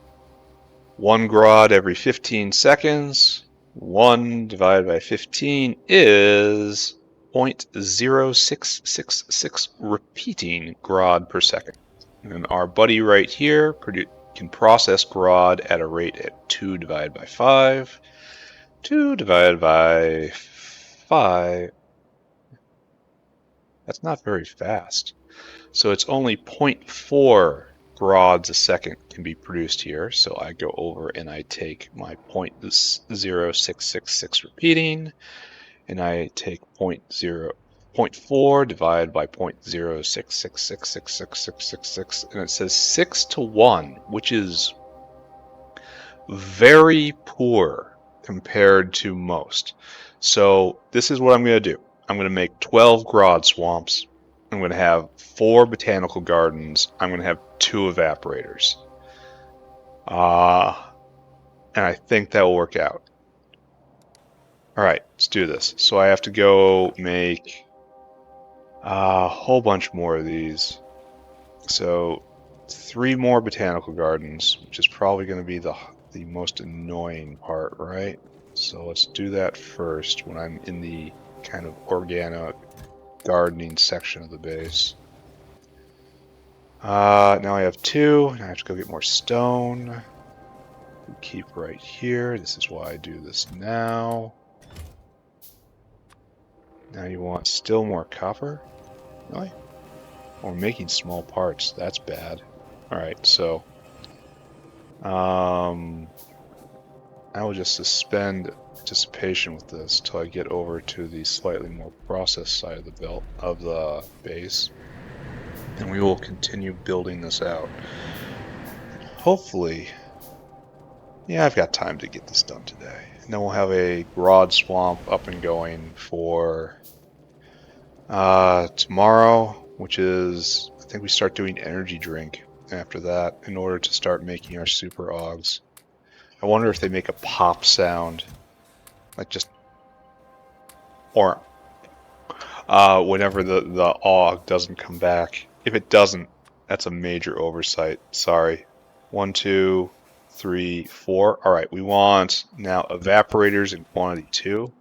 1 Grod every 15 seconds. 1 divided by 15 is 0.0666 repeating Grod per second. And our buddy right here can process Grod at a rate at 2 divided by 5. 2 divided by 5. That's not very fast. So it's only 0.4 Grods a second can be produced here. So I go over and I take my 0.0666 repeating, and I take 0.4 divided by 0.06666666, and it says 6 to 1, which is very poor compared to most. So this is what I'm going to do. I'm going to make 12 Grod swamps. I'm going to have 4 botanical gardens. I'm going to have 2 evaporators. And I think that will work out. All right, let's do this. So I have to go make a whole bunch more of these. So 3 more botanical gardens, which is probably going to be the most annoying part, right? So let's do that first when I'm in the kind of organic gardening section of the base. Now I have 2. Now I have to go get more stone. Keep right here. This is why I do this now. Now you want still more copper? Really? We're making small parts. That's bad. Alright, so I will just suspend anticipation with this till I get over to the slightly more processed side of the base, and we will continue building this out. Hopefully, yeah, I've got time to get this done today. And then we'll have a Grod swamp up and going for tomorrow, which is, I think we start doing energy drink after that in order to start making our super augs. I wonder if they make a pop sound, like just, or whenever the aug doesn't come back. If it doesn't, that's a major oversight. Sorry. 1, 2, 3, 4. All right, we want now evaporators in quantity 2.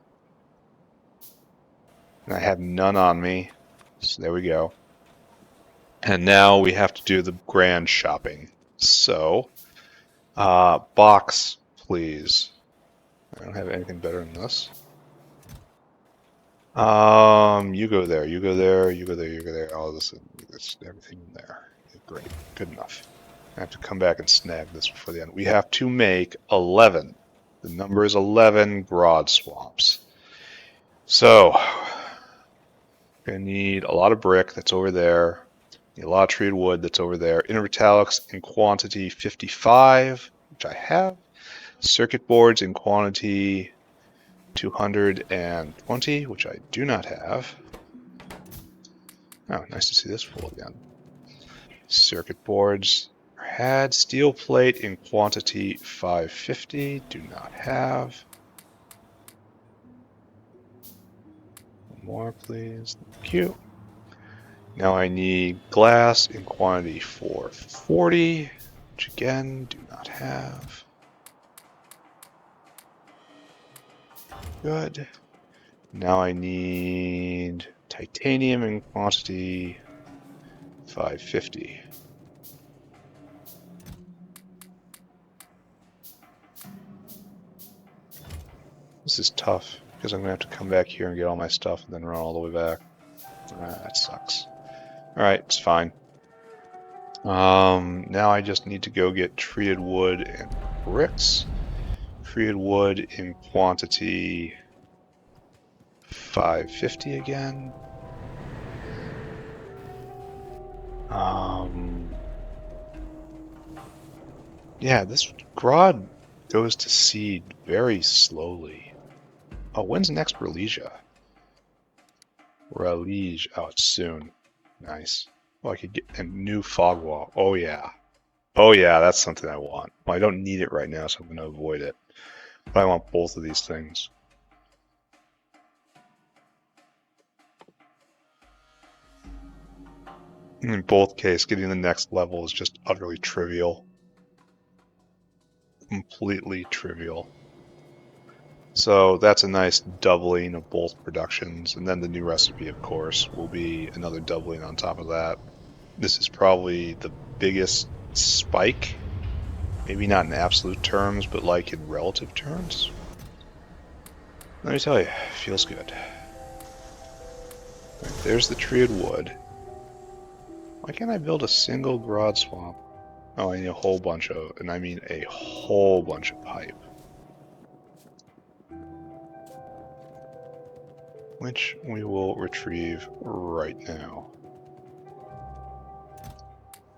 And I have none on me, so there we go. And now we have to do the grand shopping. So, box, please. I don't have anything better than this. You go there, you go there, you go there, you go there. Oh, this is everything in there. Okay, great, good enough. I have to come back and snag this before the end. We have to make 11. The number is 11 Grod swamps. So, gonna need a lot of brick. That's over there. Need a lot of treated wood. That's over there. Intermetallics in quantity 55, which I have. Circuit boards in quantity 220, which I do not have. Oh, nice to see this full again. Circuit boards had. Steel plate in quantity 550, do not have. One more, please. Thank you. Now I need glass in quantity 440, which again, do not have. Good. Now I need titanium in quantity 550. This is tough, because I'm going to have to come back here and get all my stuff and then run all the way back. That sucks. Alright, it's fine. Now I just need to go get treated wood and bricks. Treated wood in quantity 550 again. Yeah, this Grod goes to seed very slowly. Oh, when's next Relegia? Release out soon. Nice. Oh, I could get a new fog wall. Oh yeah. Oh yeah, that's something I want. Well, I don't need it right now, so I'm going to avoid it. But I want both of these things. In both cases, getting the next level is just utterly trivial. Completely trivial. So that's a nice doubling of both productions, and then the new recipe, of course, will be another doubling on top of that. This is probably the biggest spike, maybe not in absolute terms, but like in relative terms. Let me tell you, feels good. Right, there's the treated wood. Why can't I build a single Grod swamp? Oh, I need a whole bunch of, and I mean a whole bunch of pipe. Which we will retrieve right now.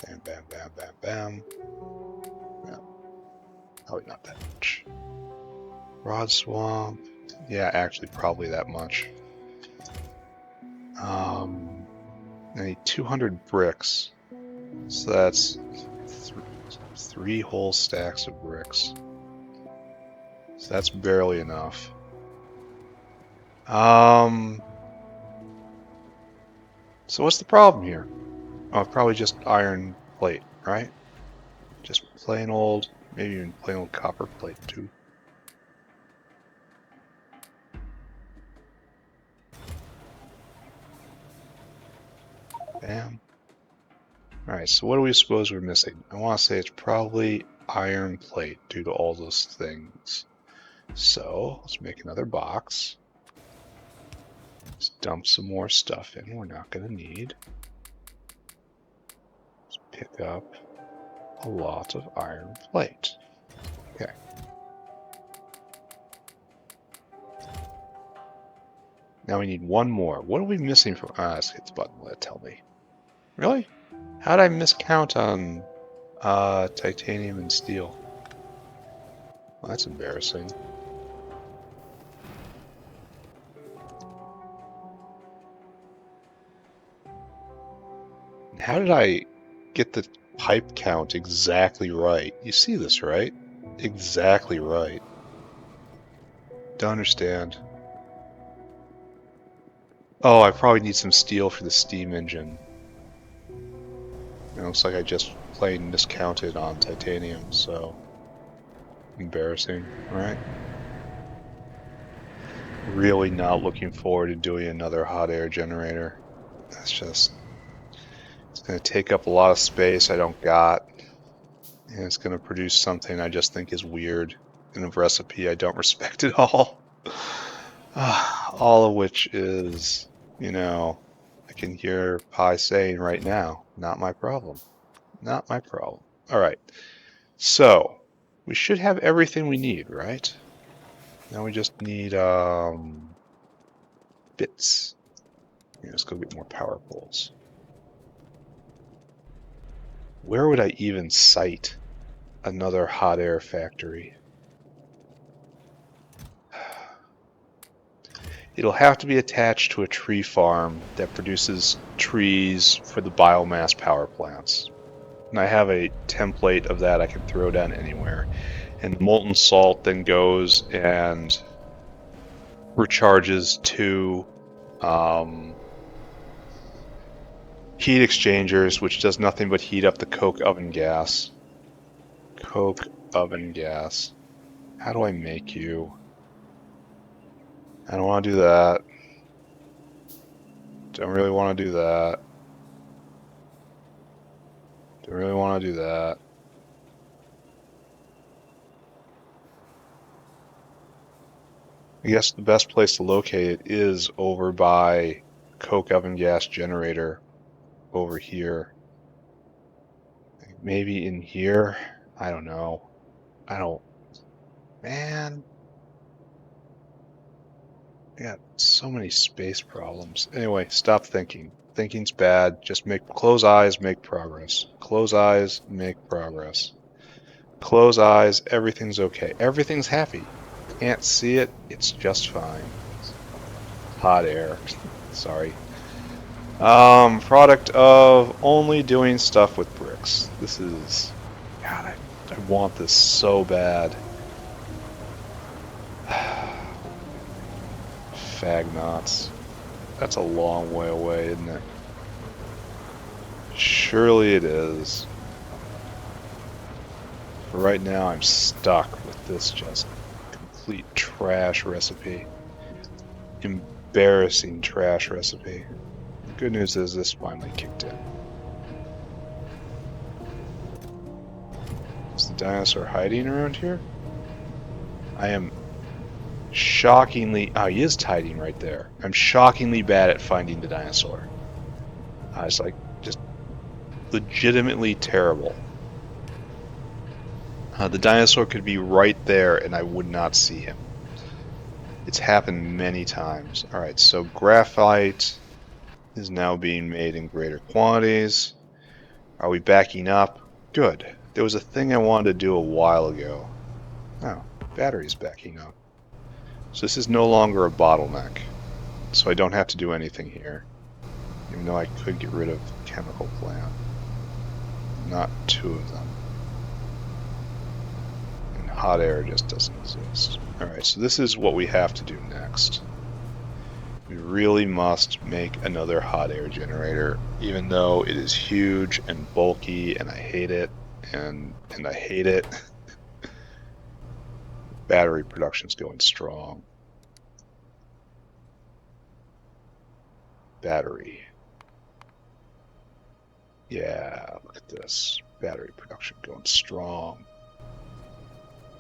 Bam, bam, bam, bam, bam. No, probably not that much. Rod swamp. Yeah, actually, probably that much. I need 200 bricks. So that's three whole stacks of bricks. So that's barely enough. So what's the problem here? Oh, probably just iron plate, right? Just plain old, maybe even plain old copper plate too. Bam. Alright, so what do we suppose we're missing? I want to say it's probably iron plate due to all those things. So, let's make another box. Let's dump some more stuff in we're not going to need. Let's pick up a lot of iron plate. Okay. Now we need one more. What are we missing from... let's hit the button. Let it tell me. Really? How did I miscount on titanium and steel? Well, that's embarrassing. How did I get the pipe count exactly right? You see this, right? Exactly right. Don't understand. Oh, I probably need some steel for the steam engine. It looks like I just plain miscounted on titanium, so... embarrassing, right? Really not looking forward to doing another hot air generator. That's just... it's going to take up a lot of space I don't got. And it's going to produce something I just think is weird in a recipe I don't respect at all. All of which is, you know, I can hear Pi saying right now, not my problem. Not my problem. Alright, so we should have everything we need, right? Now we just need bits. Yeah, let's go get more power poles. Where would I even site another hot air factory? It'll have to be attached to a tree farm that produces trees for the biomass power plants. And I have a template of that I can throw down anywhere. And molten salt then goes and recharges to heat exchangers, which does nothing but heat up the coke oven gas. Coke oven gas. How do I make you? I don't want to do that. Don't really want to do that. Don't really want to do that. I guess the best place to locate it is over by coke oven gas generator over here. Maybe in here? I don't know. I don't... Man. I got so many space problems. Anyway, stop thinking. Thinking's bad. Just close eyes, make progress. Close eyes, make progress. close eyes, everything's okay. Everything's happy. Can't see it, it's just fine. Hot air. Sorry. Product of only doing stuff with bricks. This is... God, I want this so bad. Fag knots. That's a long way away, isn't it? Surely it is. For right now, I'm stuck with this just complete trash recipe. Embarrassing trash recipe. The good news is this finally kicked in. Is the dinosaur hiding around here? I am shockingly... Oh, he is hiding right there. I'm shockingly bad at finding the dinosaur. I was like, just legitimately terrible. The dinosaur could be right there and I would not see him. It's happened many times. Alright, so graphite is now being made in greater quantities. Are we backing up? Good. There was a thing I wanted to do a while ago. Oh, battery's backing up. So this is no longer a bottleneck. So I don't have to do anything here. Even though I could get rid of the chemical plant. Not two of them. And hot air just doesn't exist. Alright, so this is what we have to do next. We really must make another hot air generator, even though it is huge and bulky and I hate it, and I hate it. Battery production's going strong. Battery. Yeah, look at this. Battery production going strong.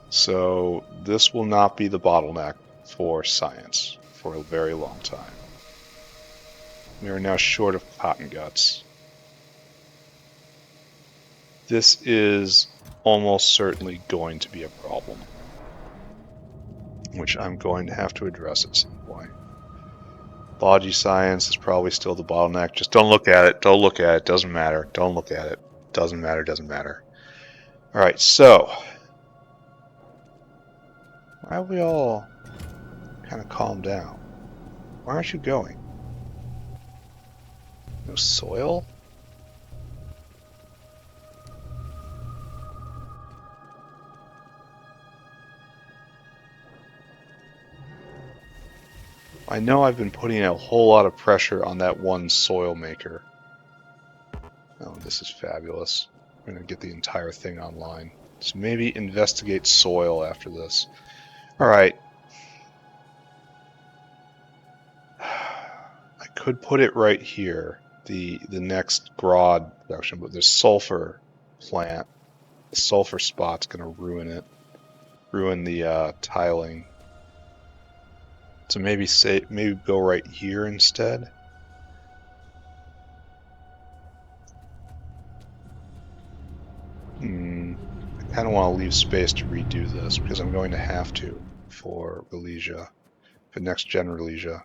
So this will not be the bottleneck for science for a very long time. We are now short of cotton guts. This is almost certainly going to be a problem, which I'm going to have to address at some point. Logi science is probably still the bottleneck. Just don't look at it. Don't look at it. Doesn't matter. Don't look at it. Doesn't matter. Doesn't matter. All right. So why are we all kind of calm down? Why aren't you going? No soil? I know I've been putting a whole lot of pressure on that one soil maker. Oh, this is fabulous. We're going to get the entire thing online. So maybe investigate soil after this. Alright. I could put it right here, the next Grod production, but the sulfur plant, the sulfur spot's going to ruin it. Ruin the tiling. So maybe go right here instead. I kind of want to leave space to redo this because I'm going to have to for Relesia, for next gen Relesia.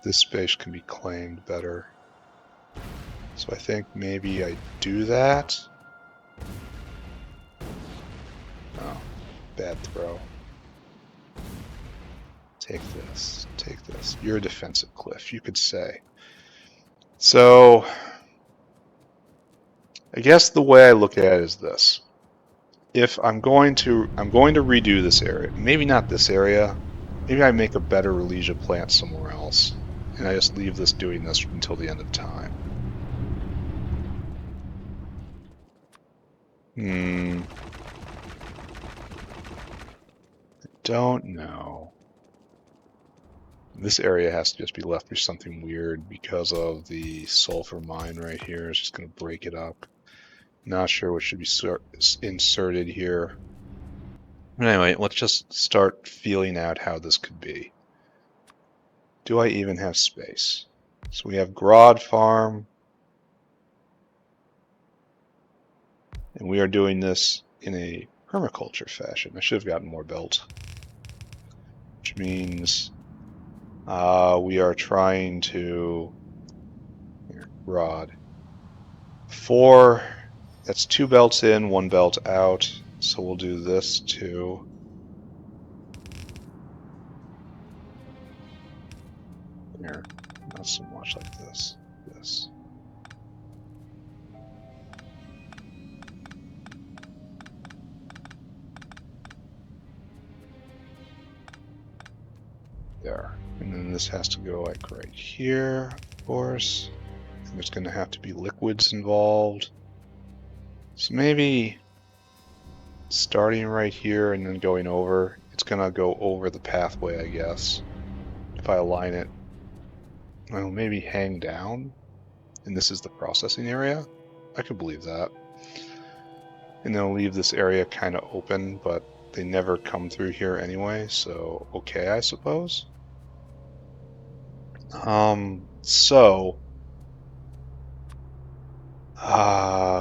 This space can be claimed better. So I think maybe I do that. Oh, bad throw. Take this, take this. You're a defensive cliff, you could say. So, I guess the way I look at it is this. If I'm going to redo this area, maybe not this area, maybe I make a better Relesia plant somewhere else, and I just leave this doing this until the end of time. I don't know. This area has to just be left for something weird because of the sulfur mine right here. It's just going to break it up. Not sure what should be inserted here. But anyway, let's just start feeling out how this could be. Do I even have space? So we have Grod farm. And we are doing this in a permaculture fashion. I should have gotten more built. Which means We are trying to... Here, Grod. 4, that's 2 belts in, 1 belt out. So we'll do this too. Here, not so much like this. This. There. And then this has to go like right here, of course. And there's going to have to be liquids involved. So maybe starting right here and then going over. It's going to go over the pathway, I guess. If I align it, well, maybe hang down. And this is the processing area. I could believe that. And they'll leave this area kind of open, but they never come through here anyway, so okay, I suppose.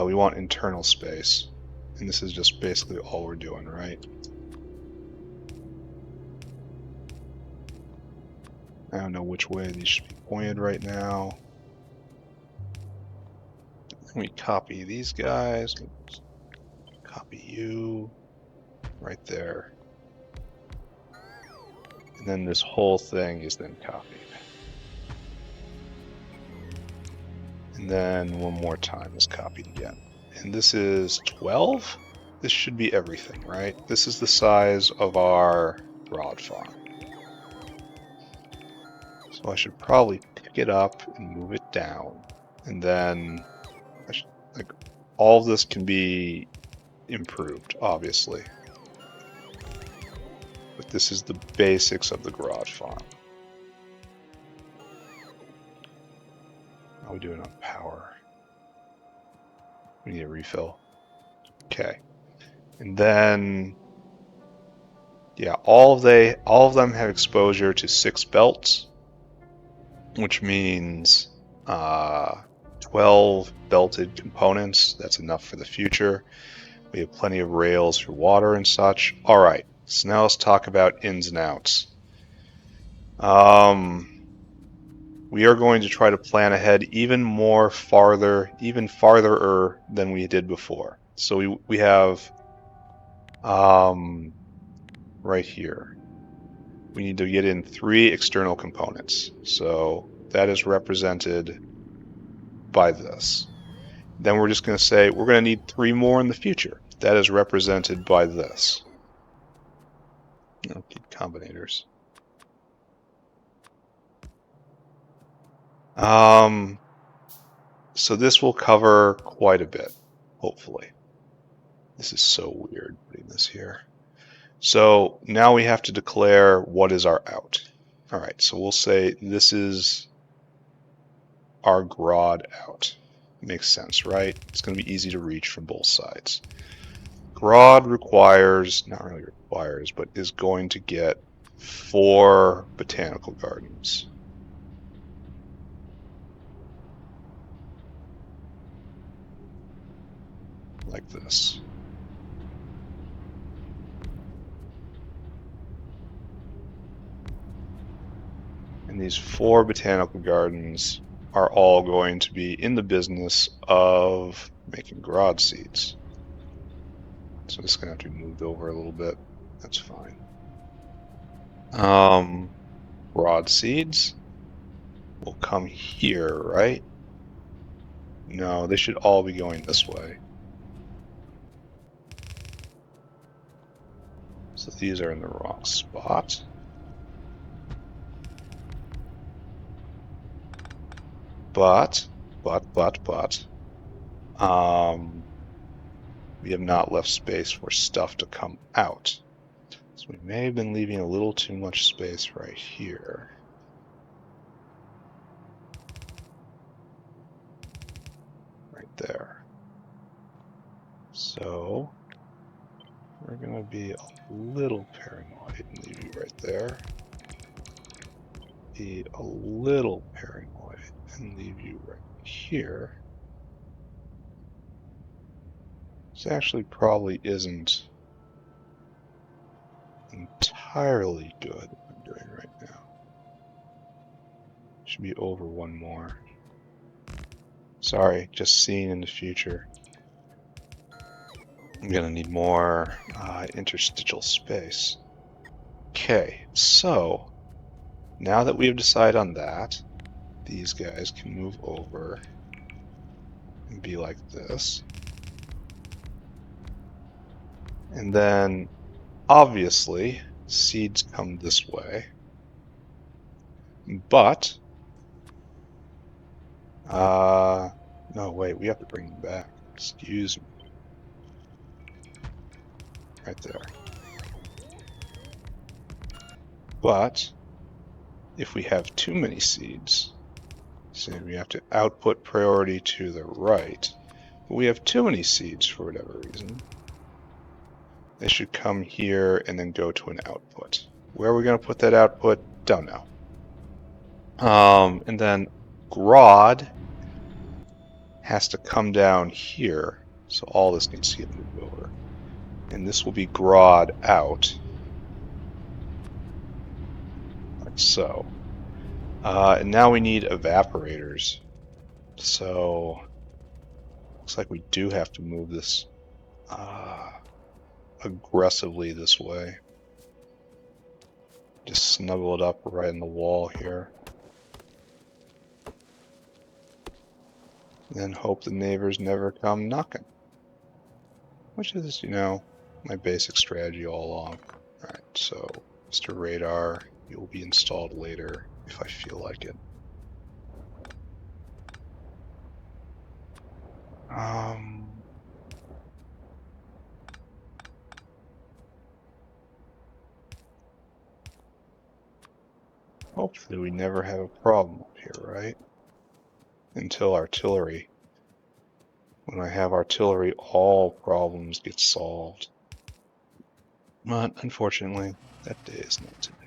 We want internal space. And this is just basically all we're doing, right? I don't know which way these should be pointed right now. Let me copy these guys. Copy you. Right there. And then this whole thing is then copied. And then one more time is copied again. And this is 12? This should be everything, right? This is the size of our Grod farm. So I should probably pick it up and move it down. And then, like, all of this can be improved, obviously. But this is the basics of the Grod farm. How are we doing on power? We need a refill. Okay. And then, yeah, all of them have exposure to 6 belts, which means 12 belted components. That's enough for the future. We have plenty of rails for water and such. All right, so now let's talk about ins and outs. We are going to try to plan ahead even farther than we did before. So we have right here, we need to get in 3 external components. So that is represented by this. Then we're just going to say we're going to need 3 more in the future. That is represented by this. Okay, combinators. So this will cover quite a bit, hopefully. This is so weird putting this here. So now we have to declare what is our out. All right, so we'll say this is our Grod out. Makes sense, right? It's going to be easy to reach from both sides. Grod requires, not really requires, but is going to get 4 botanical gardens. Like this. And these 4 botanical gardens are all going to be in the business of making Grod seeds. So this is going to have to be moved over a little bit. That's fine. Grod seeds will come here, right? No, they should all be going this way. So these are in the wrong spot. But, we have not left space for stuff to come out. So we may have been leaving a little too much space right here. Right there. So we're going to be a little paranoid and leave you right there. Be a little paranoid and leave you right here. This actually probably isn't entirely good what I'm doing right now. Should be over one more. Sorry, just seeing in the future. I'm gonna need more interstitial space. Okay, so now that we have decided on that, these guys can move over and be like this. And then, obviously, seeds come this way. But, no, wait, we have to bring them back. Excuse me. Right there. But, if we have too many seeds, say we have to output priority to the right, but we have too many seeds for whatever reason, they should come here and then go to an output. Where are we going to put that output? Don't know. And then Grod has to come down here, so all this needs to get moved over. And this will be Grod out, like so. And now we need evaporators. So, looks like we do have to move this aggressively this way. Just snuggle it up right in the wall here. And then hope the neighbors never come knocking. Which is, you know, my basic strategy all along. Alright, so Mr. Radar, you will be installed later if I feel like it. Hopefully we never have a problem up here, right? Until artillery. When I have artillery, all problems get solved. But unfortunately, that day is not today.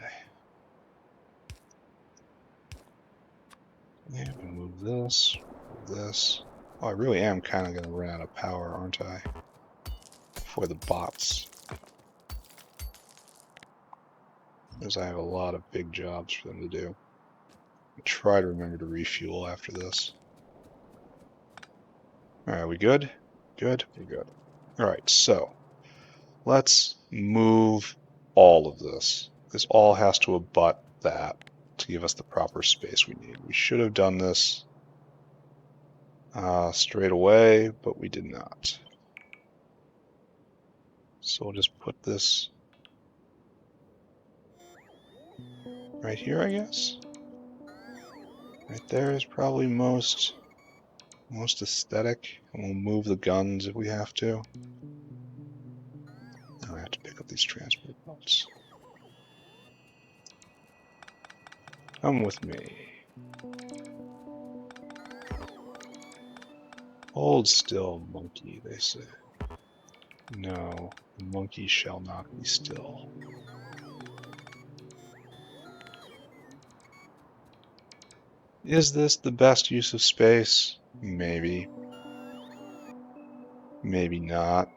Yeah, we move this, move this. Oh, I really am kind of going to run out of power, aren't I? For the bots. Because I have a lot of big jobs for them to do. I'll try to remember to refuel after this. Alright, we good? Good? We're good. Alright, so let's move all of this. This all has to abut that to give us the proper space we need. We should have done this straight away, but we did not. So we'll just put this right here, I guess. Right there is probably most aesthetic, and we'll move the guns if we have to. Now I have to pick up these transport boats. Come with me. Hold still, monkey, they say. No, the monkey shall not be still. Is this the best use of space? Maybe. Maybe not.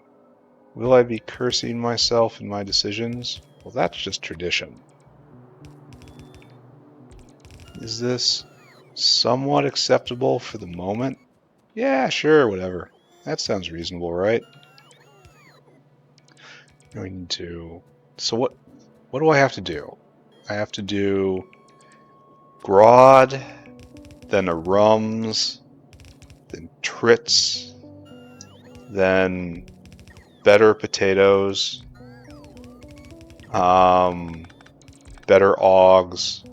Will I be cursing myself in my decisions? Well, that's just tradition. Is this somewhat acceptable for the moment? Yeah, sure, whatever. That sounds reasonable, right? We need to... So what do I have to do? I have to do Grod, then a Rums, then Trits, then better potatoes, better Augs,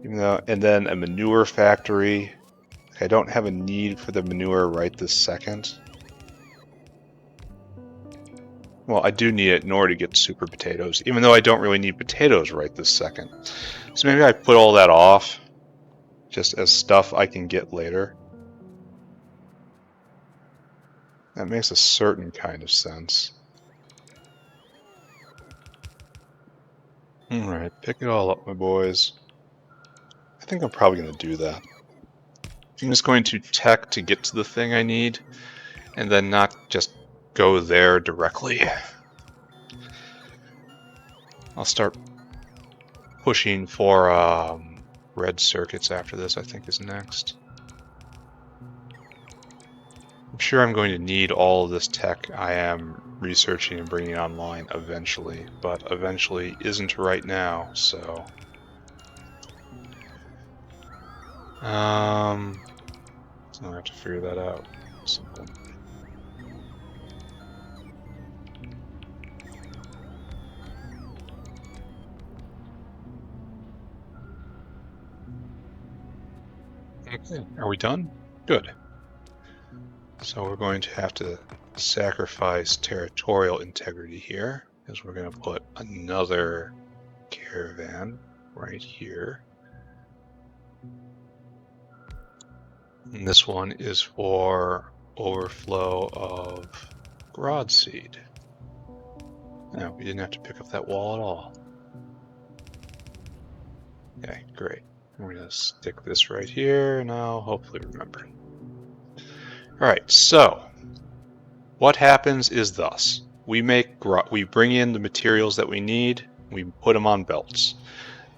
and then a manure factory. I don't have a need for the manure right this second. Well, I do need it in order to get super potatoes, even though I don't really need potatoes right this second. So maybe I put all that off, just as stuff I can get later. That makes a certain kind of sense. Alright, pick it all up, my boys. I think I'm probably going to do that. I'm just going to tech to get to the thing I need, and then not just go there directly. I'll start pushing for red circuits after this, I think, is next. I'm sure I'm going to need all of this tech I am researching and bringing online eventually, but eventually isn't right now, so... so I'll have to figure that out at some point. Okay, are we done? Good. So we're going to have to sacrifice territorial integrity here, because we're going to put another caravan right here. And this one is for overflow of Grod seed. No, we didn't have to pick up that wall at all. Okay, great. We're going to stick this right here, and I'll hopefully remember. Alright, so what happens is thus. We bring in the materials that we need, we put them on belts.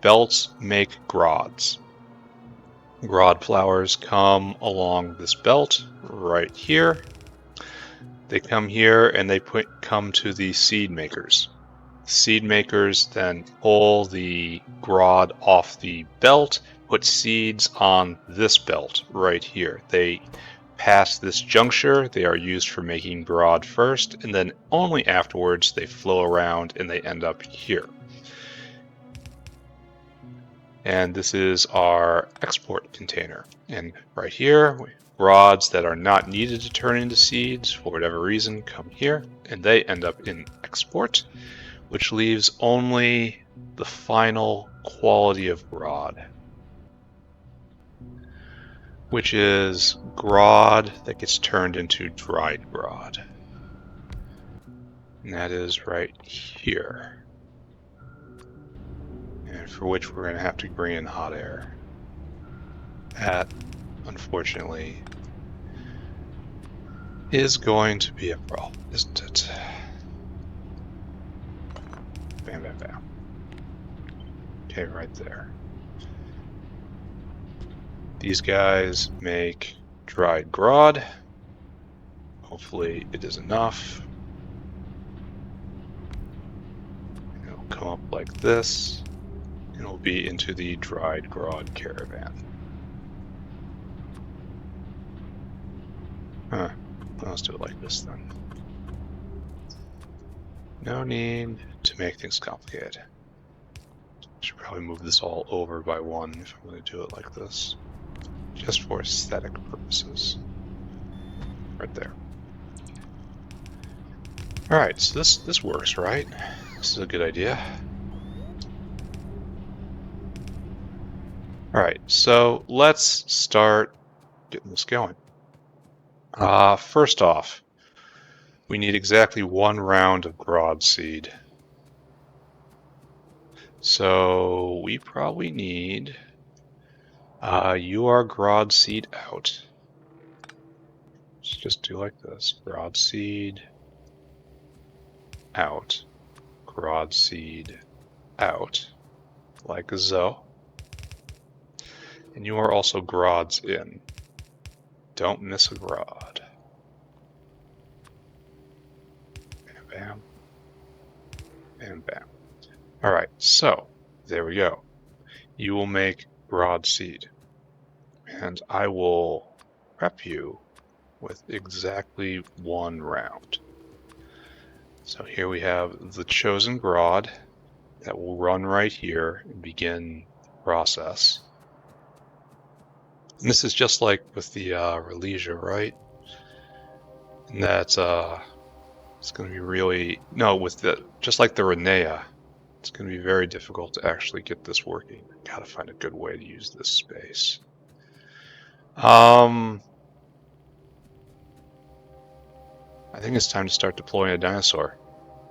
Belts make grods. Grod flowers come along this belt right here. They come here and they come to the seed makers. Seed makers then pull the Grod off the belt, put seeds on this belt right here. They pass this juncture, they are used for making Grod first, and then only afterwards they flow around and they end up here. And this is our export container. And right here, rods that are not needed to turn into seeds for whatever reason come here, and they end up in export, which leaves only the final quality of Grod, which is Grod that gets turned into dried Grod. And that is right here. And for which we're going to have to bring in hot air. That, unfortunately, is going to be a problem, isn't it? Bam, bam, bam. Okay, right there. These guys make dried Grod. Hopefully it is enough. It'll come up like this. And it'll be into the dried Grod caravan. Huh. Let's do it like this then. No need to make things complicated. Should probably move this all over by one if I'm going to do it like this. Just for aesthetic purposes. Right there. Alright, so this works, right? This is a good idea. Alright, so let's start getting this going. First off, we need exactly 1 round of Grod seed. So we probably need UR Grod seed out. Let's just do like this. Grod seed out. Grod seed out. Like so. And you are also Grods in. Don't miss a Grod. Bam, bam. Bam, bam. Alright, so there we go. You will make Grod seed. And I will prep you with exactly 1 round. So here we have the chosen Grod that will run right here and begin the process. And this is just like with the Relesia, right? And that's it's going to be really just like the Renea. It's going to be very difficult to actually get this working. Gotta find a good way to use this space. I think it's time to start deploying a dinosaur.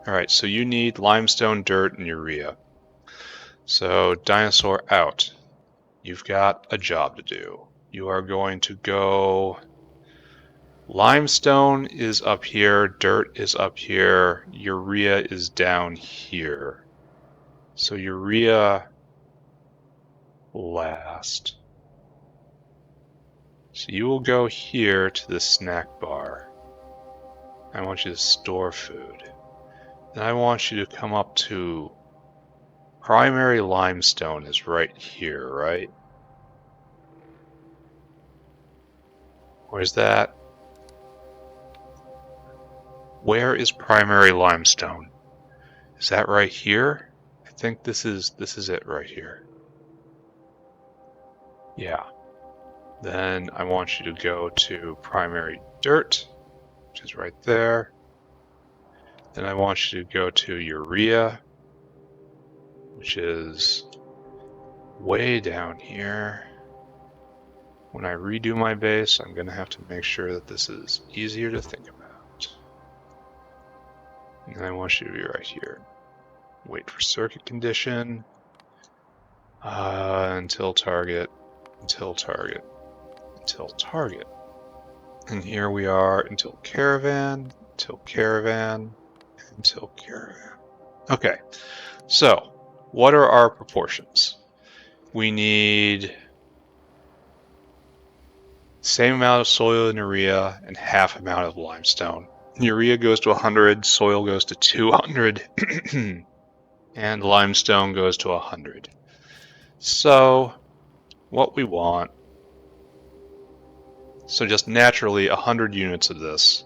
Alright, so you need limestone, dirt, and urea. So, dinosaur out. You've got a job to do. You are going to go... Limestone is up here, dirt is up here, urea is down here. So urea last. So you will go here to the snack bar. I want you to store food. Then I want you to come up to primary limestone is right here, right? Where's that? Where is primary limestone? Is that right here? I think this is it right here. Yeah. Then I want you to go to primary dirt, which is right there. Then I want you to go to urea, which is way down here. When I redo my base, I'm going to have to make sure that this is easier to think about. And I want you to be right here. Wait for circuit condition. Until target, until target, until target. And here we are until caravan, until caravan, until caravan. Okay, so what are our proportions? We need same amount of soil and urea and half amount of limestone. Urea goes to 100, soil goes to 200, and limestone goes to 100. So what we want, so just naturally 100 units of this,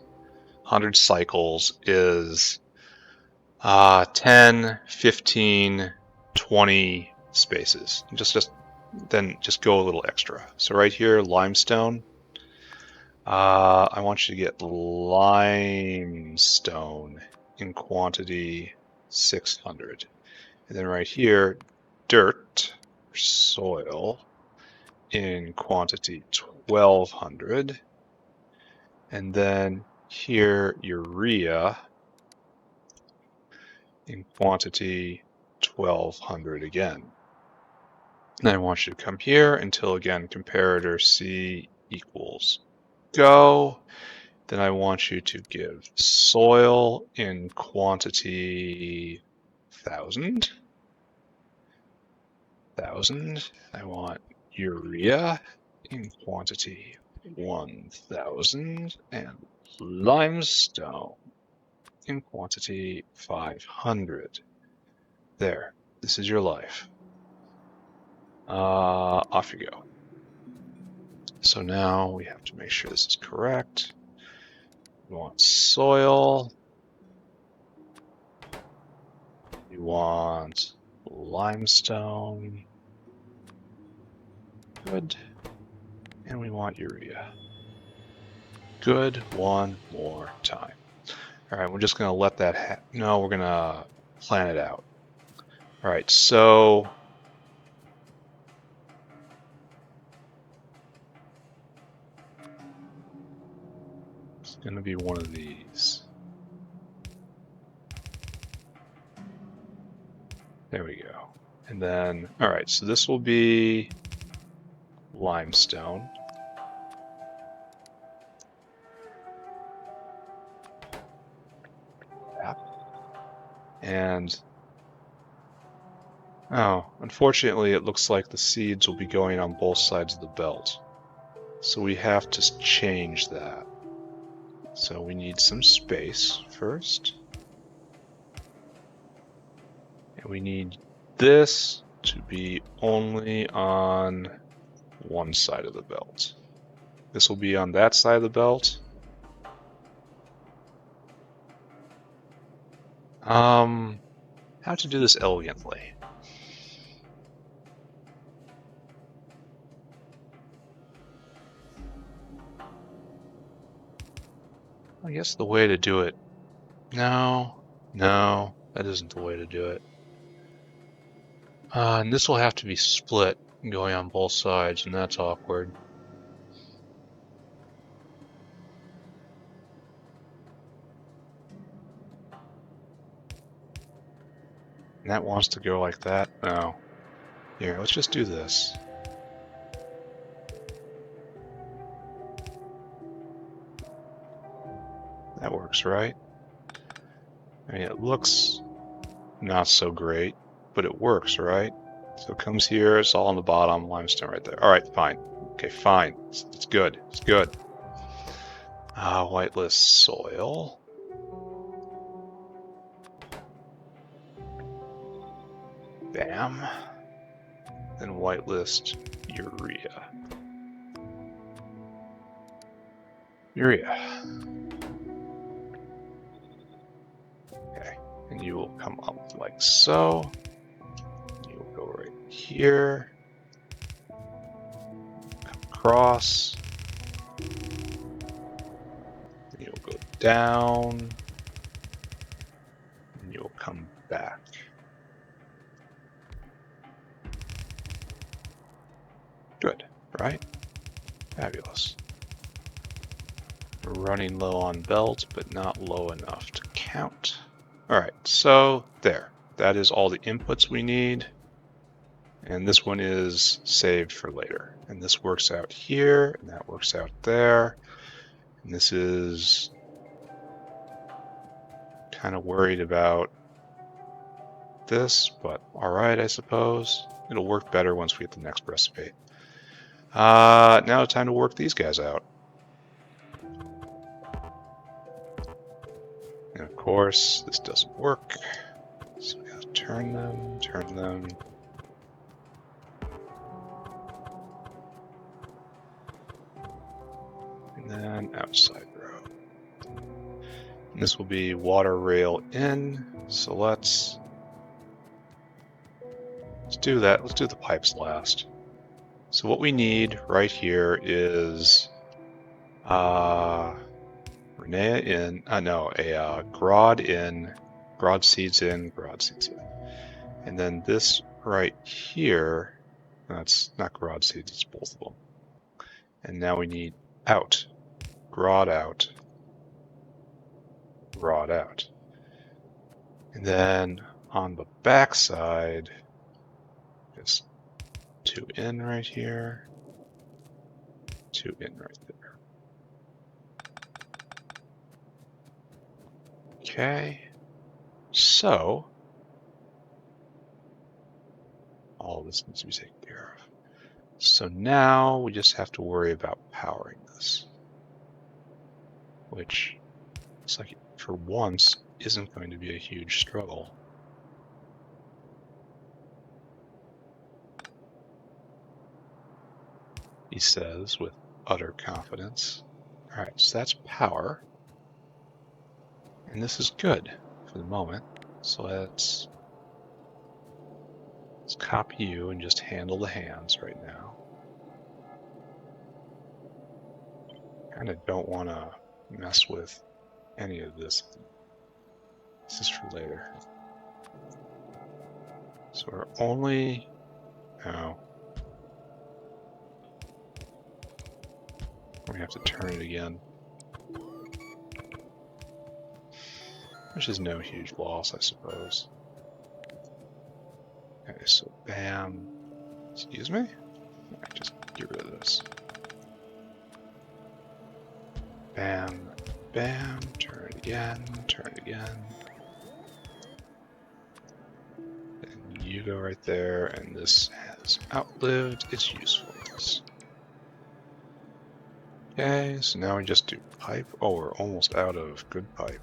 100 cycles is 10, 15, 20 spaces. Then just go a little extra. So right here, limestone. I want you to get limestone in quantity 600. And then right here, dirt, soil, in quantity 1200. And then here, urea in quantity 1200 again. And I want you to come here until, again, comparator C equals go. Then I want you to give soil in quantity 1000. I want urea in quantity 1000 and limestone in quantity 500. There, this is your life. Off you go. So now we have to make sure this is correct. We want soil. We want limestone. Good. And we want urea. Good. One more time. All right, we're just going to let that no, we're going to plan it out. All right, so it's going to be one of these. There we go. And then, all right, so this will be limestone. And, oh, unfortunately it looks like the seeds will be going on both sides of the belt. So we have to change that. So we need some space first. And we need this to be only on one side of the belt. This will be on that side of the belt. How to do this elegantly. I guess the way to do it. No, that isn't the way to do it. And this will have to be split, going on both sides, and that's awkward. And that wants to go like that? No. Here, let's just do this. That works, right? I mean, it looks not so great, but it works, right? So it comes here, it's all on the bottom, limestone right there. All right, fine. Okay, fine. It's good. It's good. Whitelist soil. Bam. Then whitelist urea. Urea. Okay, and you will come up like so. You will go right here. Come across. And you'll go down. And you'll come back. Good, right? Fabulous. We're running low on belt, but not low enough to count. All right, so there. That is all the inputs we need. And this one is saved for later. And this works out here, and that works out there. And this is kind of worried about this, but all right, I suppose. It'll work better once we get the next recipe. Now it's time to work these guys out. And of course, this doesn't work. So we gotta turn them, turn them. And then outside row. And this will be water rail in. So let's do that. Let's do the pipes last. So what we need right here is Renea in, Grod in, Grod seeds in, Grod seeds in. And then this right here, that's not Grod seeds, it's both of them. And now we need out, Grod out, Grod out. And then on the back side, just 2 in right here, 2 in right there. Okay, so all this needs to be taken care of. So now we just have to worry about powering this, which looks like for once isn't going to be a huge struggle. He says with utter confidence. All right, so that's power. And this is good for the moment. So let's copy you and just handle the hands right now. Kind of don't want to mess with any of this. This is for later. So we're only, no. We have to turn it again. Which is no huge loss, I suppose. Okay, so bam. Excuse me? Right, just get rid of this. Bam, bam, turn it again, turn it again. And you go right there, and this has outlived its usefulness. Okay, so now we just do pipe. Oh, we're almost out of good pipe.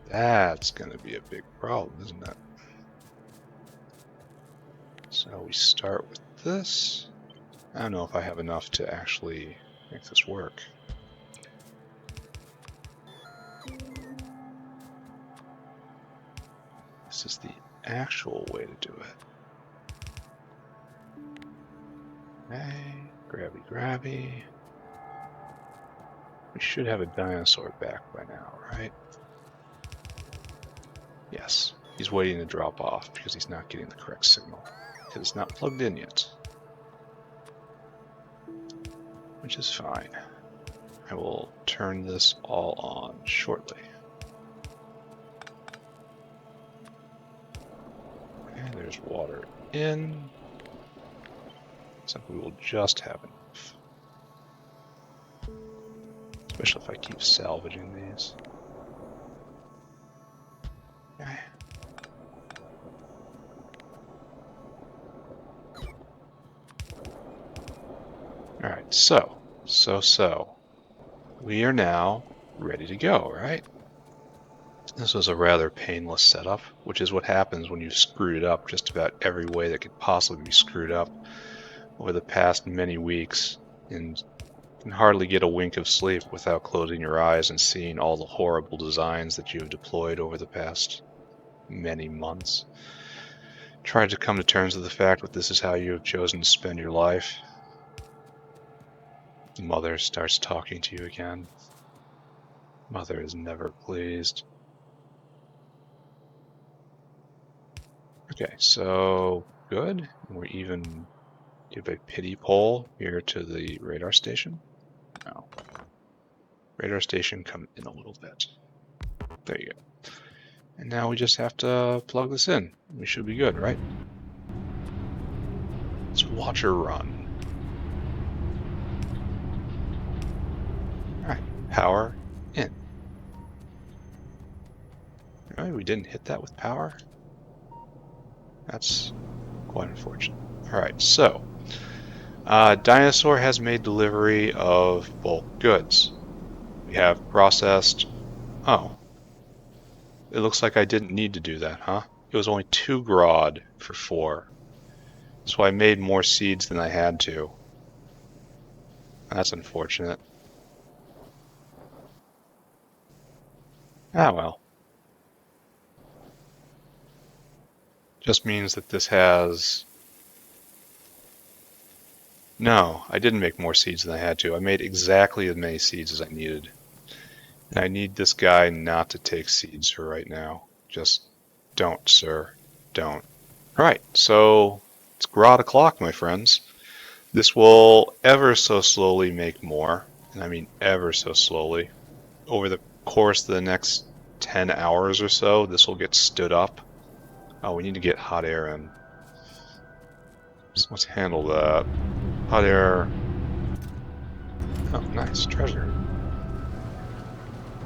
That's gonna be a big problem, isn't it? So we start with this. I don't know if I have enough to actually make this work. This is the actual way to do it. Okay, grabby, grabby. We should have a dinosaur back by now, right? Yes, he's waiting to drop off because he's not getting the correct signal. Because it's not plugged in yet. Which is fine. I will turn this all on shortly. Okay, there's water in. So we will just have enough. Especially if I keep salvaging these. Okay. Alright, so. We are now ready to go, right? This was a rather painless setup, which is what happens when you've screwed it up just about every way that could possibly be screwed up over the past many weeks, and can hardly get a wink of sleep without closing your eyes and seeing all the horrible designs that you have deployed over the past many months. Try to come to terms with the fact that this is how you have chosen to spend your life. Mother starts talking to you again. Mother is never pleased. Okay, so good. We even give a pity poll here to the radar station. No. Radar station, come in a little bit. There you go. And now we just have to plug this in. We should be good, right? Let's watch her run. Alright, power in. Alright, we didn't hit that with power. That's quite unfortunate. Alright, so Dinosaur has made delivery of bulk goods. We have processed. Oh. It looks like I didn't need to do that, huh? It was only 2 Grod for 4. So I made more seeds than I had to. That's unfortunate. Ah well. Just means that this has... No, I didn't make more seeds than I had to. I made exactly as many seeds as I needed. And I need this guy not to take seeds for right now. Just don't, sir. Don't. Right, so it's Grod o'clock, my friends. This will ever so slowly make more, and I mean ever so slowly. Over the course of the next 10 hours or so, this will get stood up. Oh, we need to get hot air in. So let's handle that. Hot air. Oh, nice, treasure.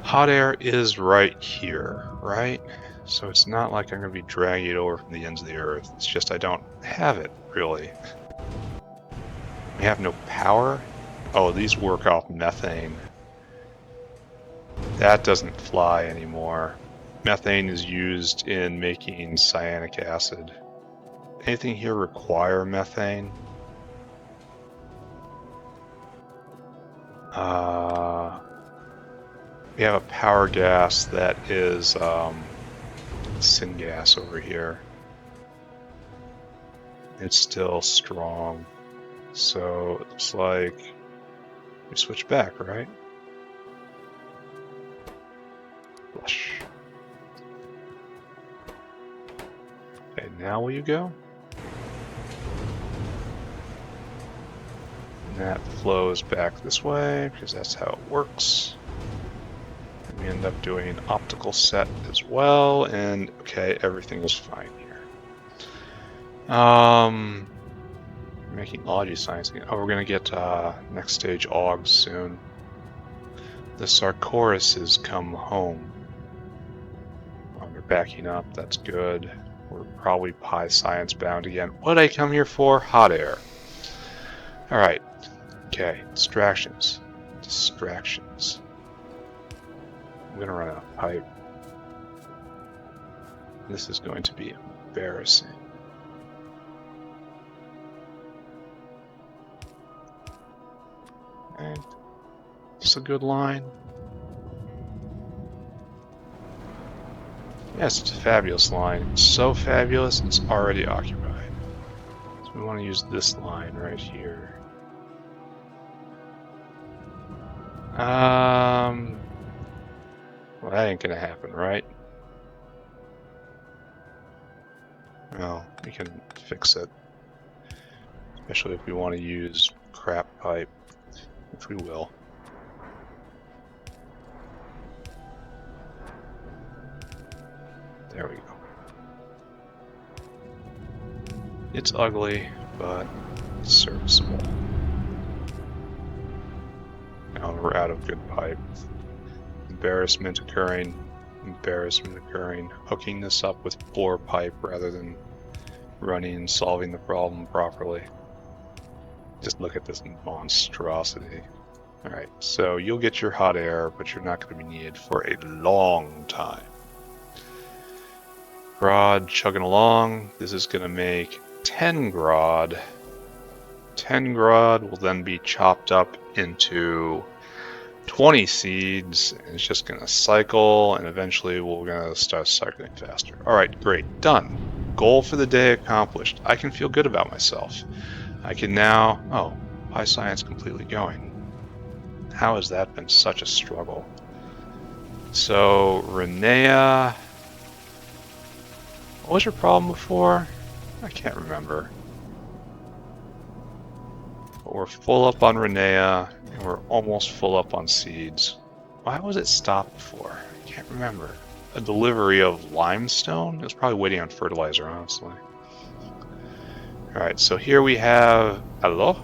Hot air is right here, right? So it's not like I'm going to be dragging it over from the ends of the earth. It's just I don't have it, really. We have no power? Oh, these work off methane. That doesn't fly anymore. Methane is used in making cyanic acid. Anything here require methane? We have a power gas that is syngas over here. It's still strong. So it looks like we switch back, right? Flush. Okay, now will you go? And that flows back this way because that's how it works. And we end up doing an optical set as well, and okay, everything is fine here. Making ology science again. Oh, we're gonna get next stage augs soon. The Sarcoruses come home. They're backing up, that's good. We're probably pi science bound again. What did I come here for? Hot air. Alright. Okay, distractions. Distractions. I'm gonna run out of pipe. This is going to be embarrassing. And it's a good line. Yes, it's a fabulous line. It's so fabulous, it's already occupied. So we want to use this line right here. Well, that ain't gonna happen, right? Well, we can fix it. Especially if we want to use crap pipe, which we will. There we go. It's ugly, but it's serviceable. Now we're out of good pipe. Embarrassment occurring. Embarrassment occurring. Hooking this up with poor pipe rather than running and solving the problem properly. Just look at this monstrosity. Alright, so you'll get your hot air, but you're not going to be needed for a long time. Grod chugging along. This is going to make 10 Grod. 10 Grod will then be chopped up into 20 seeds, and it's just going to cycle, and eventually we're going to start cycling faster. Alright, great. Done. Goal for the day accomplished. I can feel good about myself. I can now... Oh, why is science completely going? How has that been such a struggle? So, Renea... What was your problem before? I can't remember. But we're full up on Renea, and we're almost full up on seeds. Why was it stopped before? I can't remember. A delivery of limestone? It was probably waiting on fertilizer, honestly. Alright, so here we have... Hello?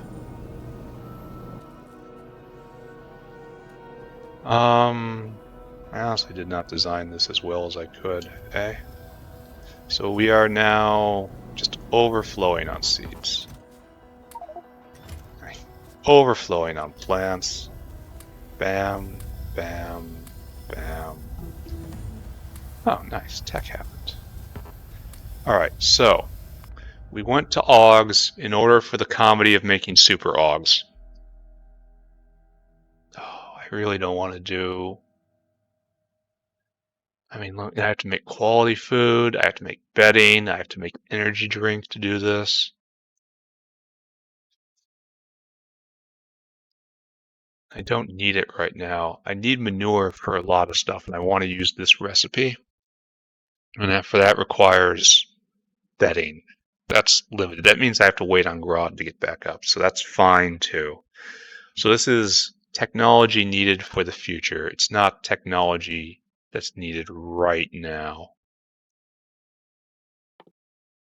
I honestly did not design this as well as I could, eh? So we are now just overflowing on seeds. Overflowing on plants. Bam, bam, bam. Oh, nice. Tech happened. Alright, so we went to Augs in order for the comedy of making super Augs. Oh, I really don't want to do... I mean, look, I have to make quality food, I have to make bedding, I have to make energy drinks to do this. I don't need it right now. I need manure for a lot of stuff, and I want to use this recipe. And for that requires bedding. That's limited. That means I have to wait on Grod to get back up, so that's fine too. So this is technology needed for the future. It's not technology that's needed right now.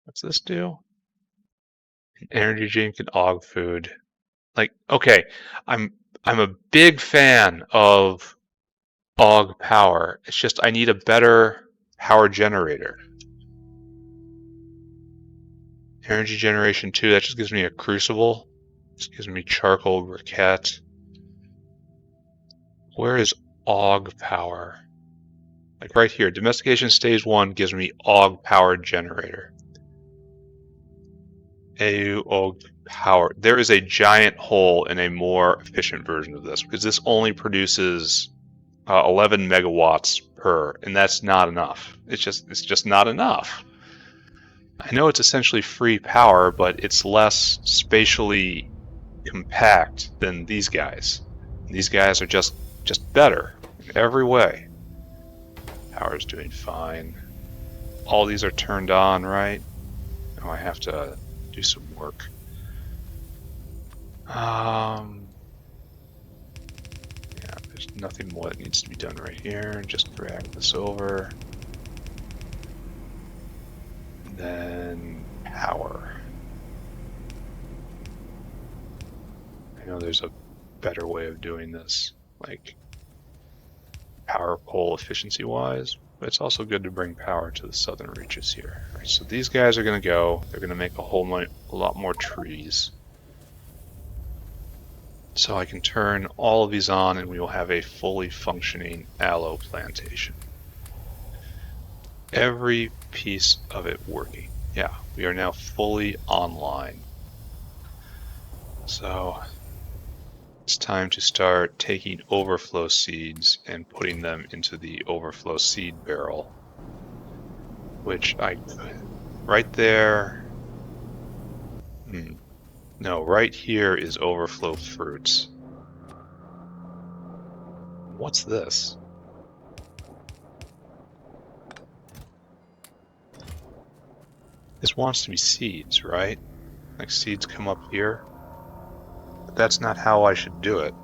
What's this do? An energy drink and Aug food. Like, okay, I'm a big fan of Aug power. It's just I need a better power generator. Energy generation 2, that just gives me a crucible. This gives me charcoal briquette. Where is Aug power? Like right here, domestication stage 1 gives me Aug power generator. AU Aug power. There is a giant hole in a more efficient version of this because this only produces 11 megawatts per, and that's not enough. It's just not enough. I know it's essentially free power, but it's less spatially compact than these guys. These guys are just better in every way. Power's doing fine. All these are turned on, right? Oh, I have to do some work. Yeah, there's nothing more that needs to be done right here. Just drag this over. And then power. I know there's a better way of doing this, like power pole efficiency wise, but it's also good to bring power to the southern reaches here. All right, so these guys are going to go. They're going to make a lot more trees. So I can turn all of these on and we will have a fully functioning aloe plantation. Every piece of it working. Yeah, we are now fully online. So it's time to start taking overflow seeds and putting them into the overflow seed barrel, which I could. Right there. No, right here is overflow fruits. What's this? This wants to be seeds, right? Like seeds come up here. But that's not how I should do it.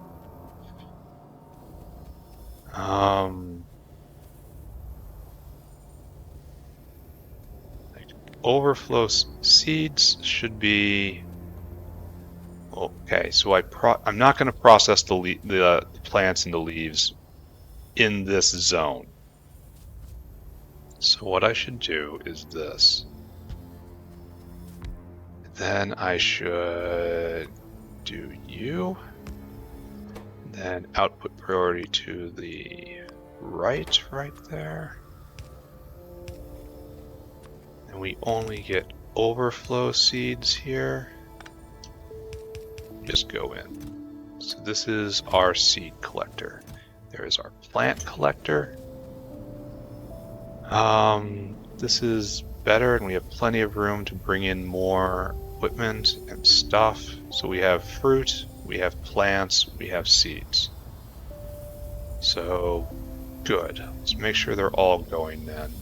Like overflow seeds should be. Okay, so I'm not going to process the plants and the leaves in this zone. So what I should do is this. Then I should do you. Then output priority to the right there. And we only get overflow seeds here. Just go in. So this is our seed collector. There is our plant collector. This is better, and we have plenty of room to bring in more equipment and stuff. So we have fruit, we have plants, we have seeds. So good. Let's make sure they're all going then.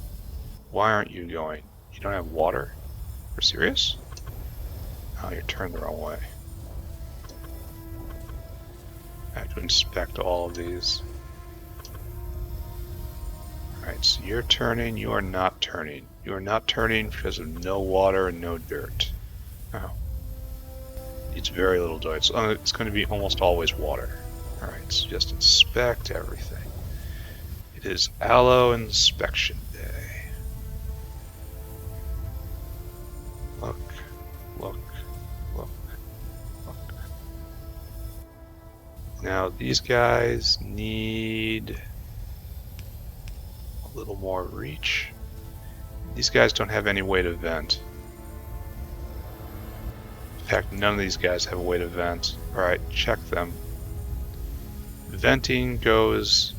Why aren't you going? You don't have water? You're serious? Oh, you're turned the wrong way. I have to inspect all of these. Alright, so you're turning, you are not turning. You are not turning because of no water and no dirt. Oh. It's very little dirt. It's going to be almost always water. Alright, so just inspect everything. It is Aloe Inspection Day. Look, look, look, look. Now these guys need a little more reach. These guys don't have any way to vent. In fact, none of these guys have a way to vent. Alright, check them. Venting goes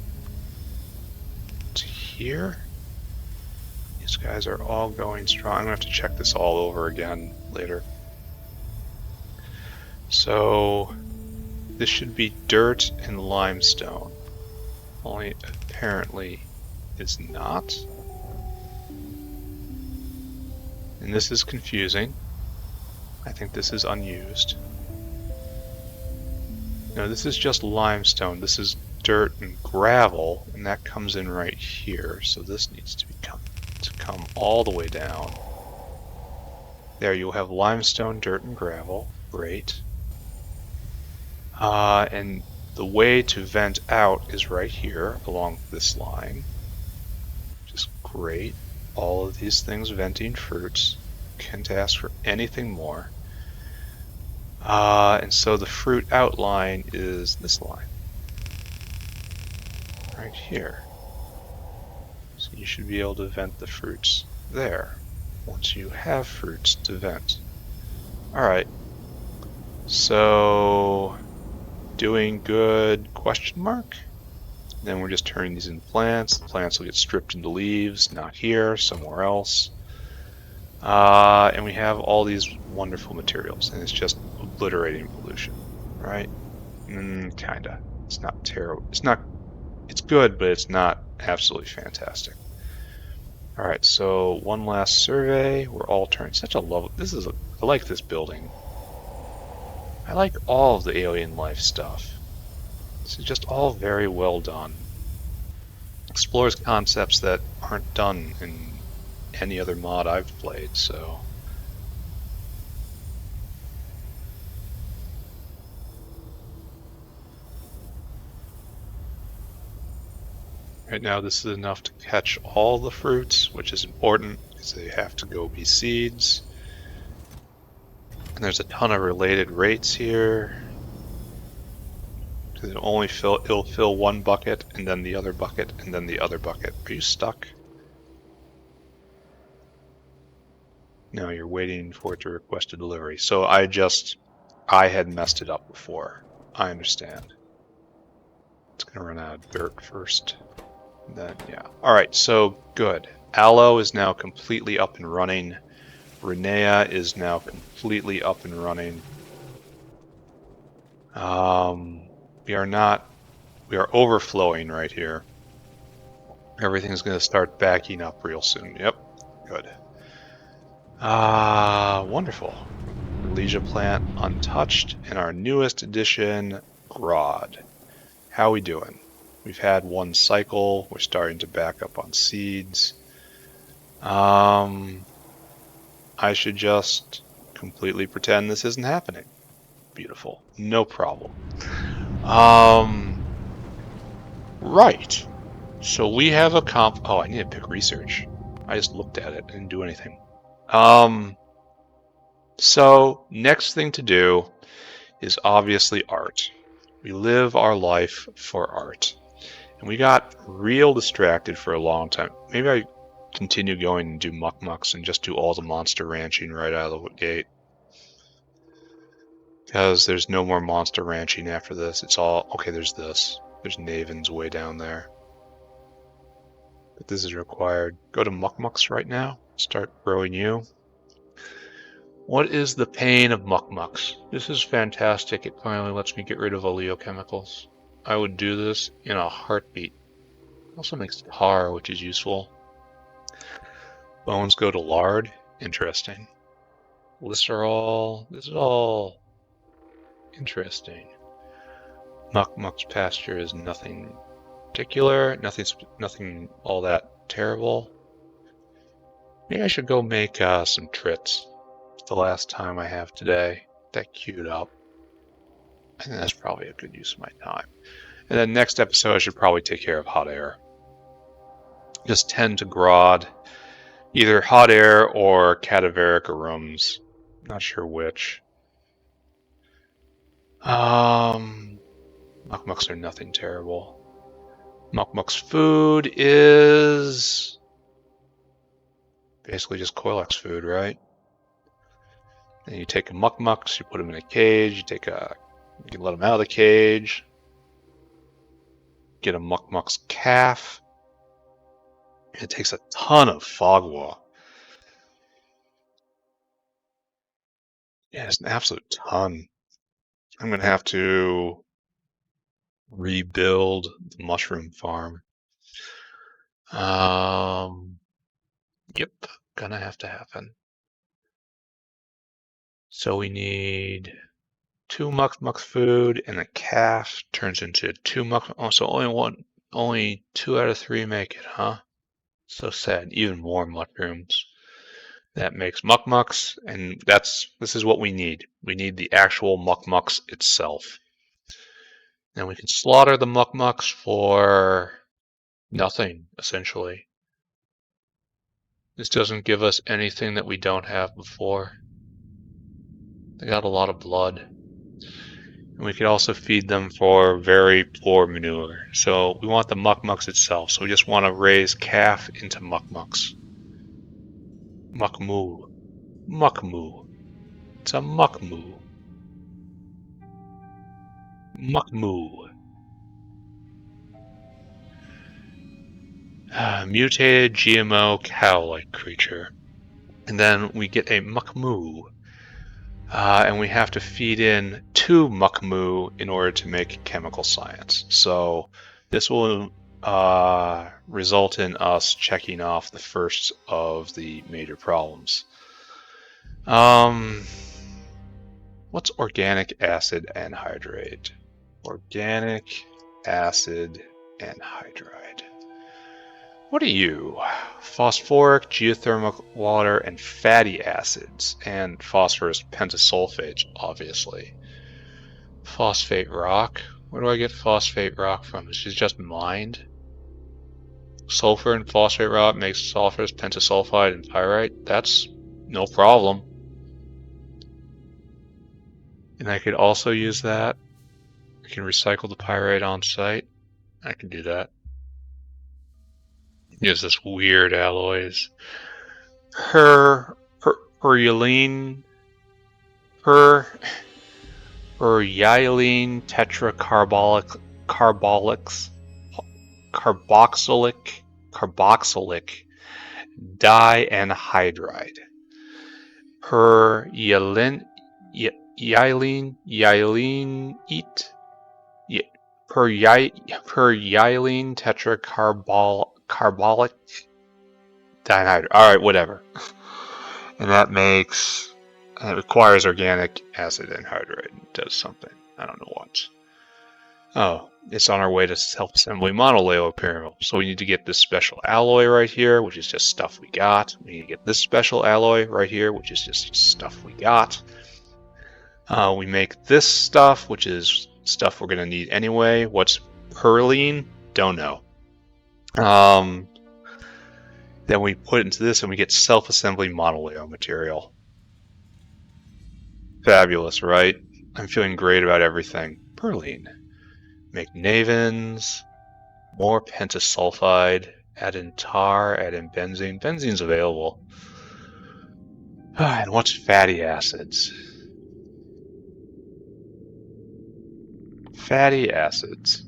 to here. These guys are all going strong. I'm going to have to check this all over again later. So this should be dirt and limestone. Only apparently is not. And this is confusing. I think this is unused. No, this is just limestone. This is dirt and gravel, and that comes in right here. So this needs to come all the way down. There, you'll have limestone, dirt, and gravel. Great. And the way to vent out is right here along this line. Just great. All of these things venting fruits. Can't ask for anything more. And so the fruit outline is this line. Right here. So you should be able to vent the fruits there. Once you have fruits to vent. Alright. So doing good, question mark. Then we're just turning these into plants. The plants will get stripped into leaves, not here, somewhere else. And we have all these wonderful materials, and it's just obliterating pollution, right? Kinda. It's not terrible. It's good, but it's not absolutely fantastic. Alright, so one last survey. We're all turning. Such a lovely. I like this building. I like all of the alien life stuff. This is just all very well done. Explores concepts that aren't done in any other mod I've played, so. Right now this is enough to catch all the fruits, which is important because they have to go be seeds. And there's a ton of related rates here. It'll fill one bucket, and then the other bucket, and then the other bucket. Are you stuck? No, you're waiting for it to request a delivery. So I had messed it up before. I understand. It's gonna run out of dirt first. Then, yeah. Alright, so good. Aloe is now completely up and running. Renea is now completely up and running. We are overflowing right here. Everything's going to start backing up real soon. Yep, good. Wonderful. Legia plant untouched, and our newest addition, Grod. How we doing? We've had one cycle. We're starting to back up on seeds. I should just completely pretend this isn't happening. Beautiful. No problem. Right. So we have a oh, I need to pick research. I just looked at it and didn't do anything. So next thing to do is obviously art. We live our life for art. And we got real distracted for a long time. Maybe I continue going and do muck-mucks and just do all the monster ranching right out of the gate. Because there's no more monster ranching after this. It's all... Okay, there's this. There's Naven's way down there. But this is required. Go to muck-mucks right now. Start growing you. What is the pain of muck-mucks? This is fantastic. It finally lets me get rid of oleochemicals. I would do this in a heartbeat. It also makes tar, which is useful. Bones go to lard. Interesting. Glycerol. This is all interesting. Muck-muck's pasture is nothing particular. Nothing all that terrible. Maybe I should go make some trits. The last time I have today that queued up. I think that's probably a good use of my time. And then next episode I should probably take care of hot air. Just tend to Grod, either hot air or cadaveric arooms. Not sure which. Muck-mucks are nothing terrible. Muck-muck's food is basically just Coilex food, right? And you take a muck-mucks, you put them in a cage, you can let them out of the cage. Get a muck-mucks calf. It takes a ton of fogwa. Yeah, it's an absolute ton. I'm going to have to rebuild the mushroom farm. Yep, gonna have to happen. So we need 2 muck-mucks food, and a calf turns into 2 muck. Oh, so only 2 out of 3 make it, huh? So sad. Even more mushrooms. That makes muck-mucks, and this is what we need. We need the actual muck-mucks itself. And we can slaughter the muck-mucks for nothing, essentially. This doesn't give us anything that we don't have before. They got a lot of blood. And we could also feed them for very poor manure. So we want the muck-mucks itself. So we just want to raise calf into muck-mucks. Muck-moo. Muck-moo. It's a muck-moo. Muck-moo. Mutated GMO cow-like creature. And then we get a muck-moo. And we have to feed in 2 muck-moo in order to make chemical science. So this will result in us checking off the first of the major problems. What's organic acid anhydride? Organic acid anhydride. What are you? Phosphoric, geothermal water, and fatty acids, and phosphorus pentasulfate, obviously. Phosphate rock. Where do I get phosphate rock from? Is it just mined? Sulfur and phosphate rock makes sulfurous pentasulfide and pyrite. That's no problem. And I could also use that. I can recycle the pyrite on site. I can do that. Use this weird alloys. Perylene tetracarbolic carboxylic dianhydride. Perylene tetracarbolic dianhydride. Alright, whatever. And that makes... it requires organic acid anhydride. It does something. I don't know what. Oh, it's on our way to self-assembly monolayer pyramid. So we need to get this special alloy right here, which is just stuff we got. We need to get this special alloy right here, which is just stuff we got. We make this stuff, which is stuff we're going to need anyway. What's perylene? Don't know. Then we put it into this and we get self-assembly monolayer material. Fabulous, right? I'm feeling great about everything. Perlene. Make navins. More pentasulfide. Add in tar. Add in benzene. Benzene's available. And what's fatty acids? Fatty acids.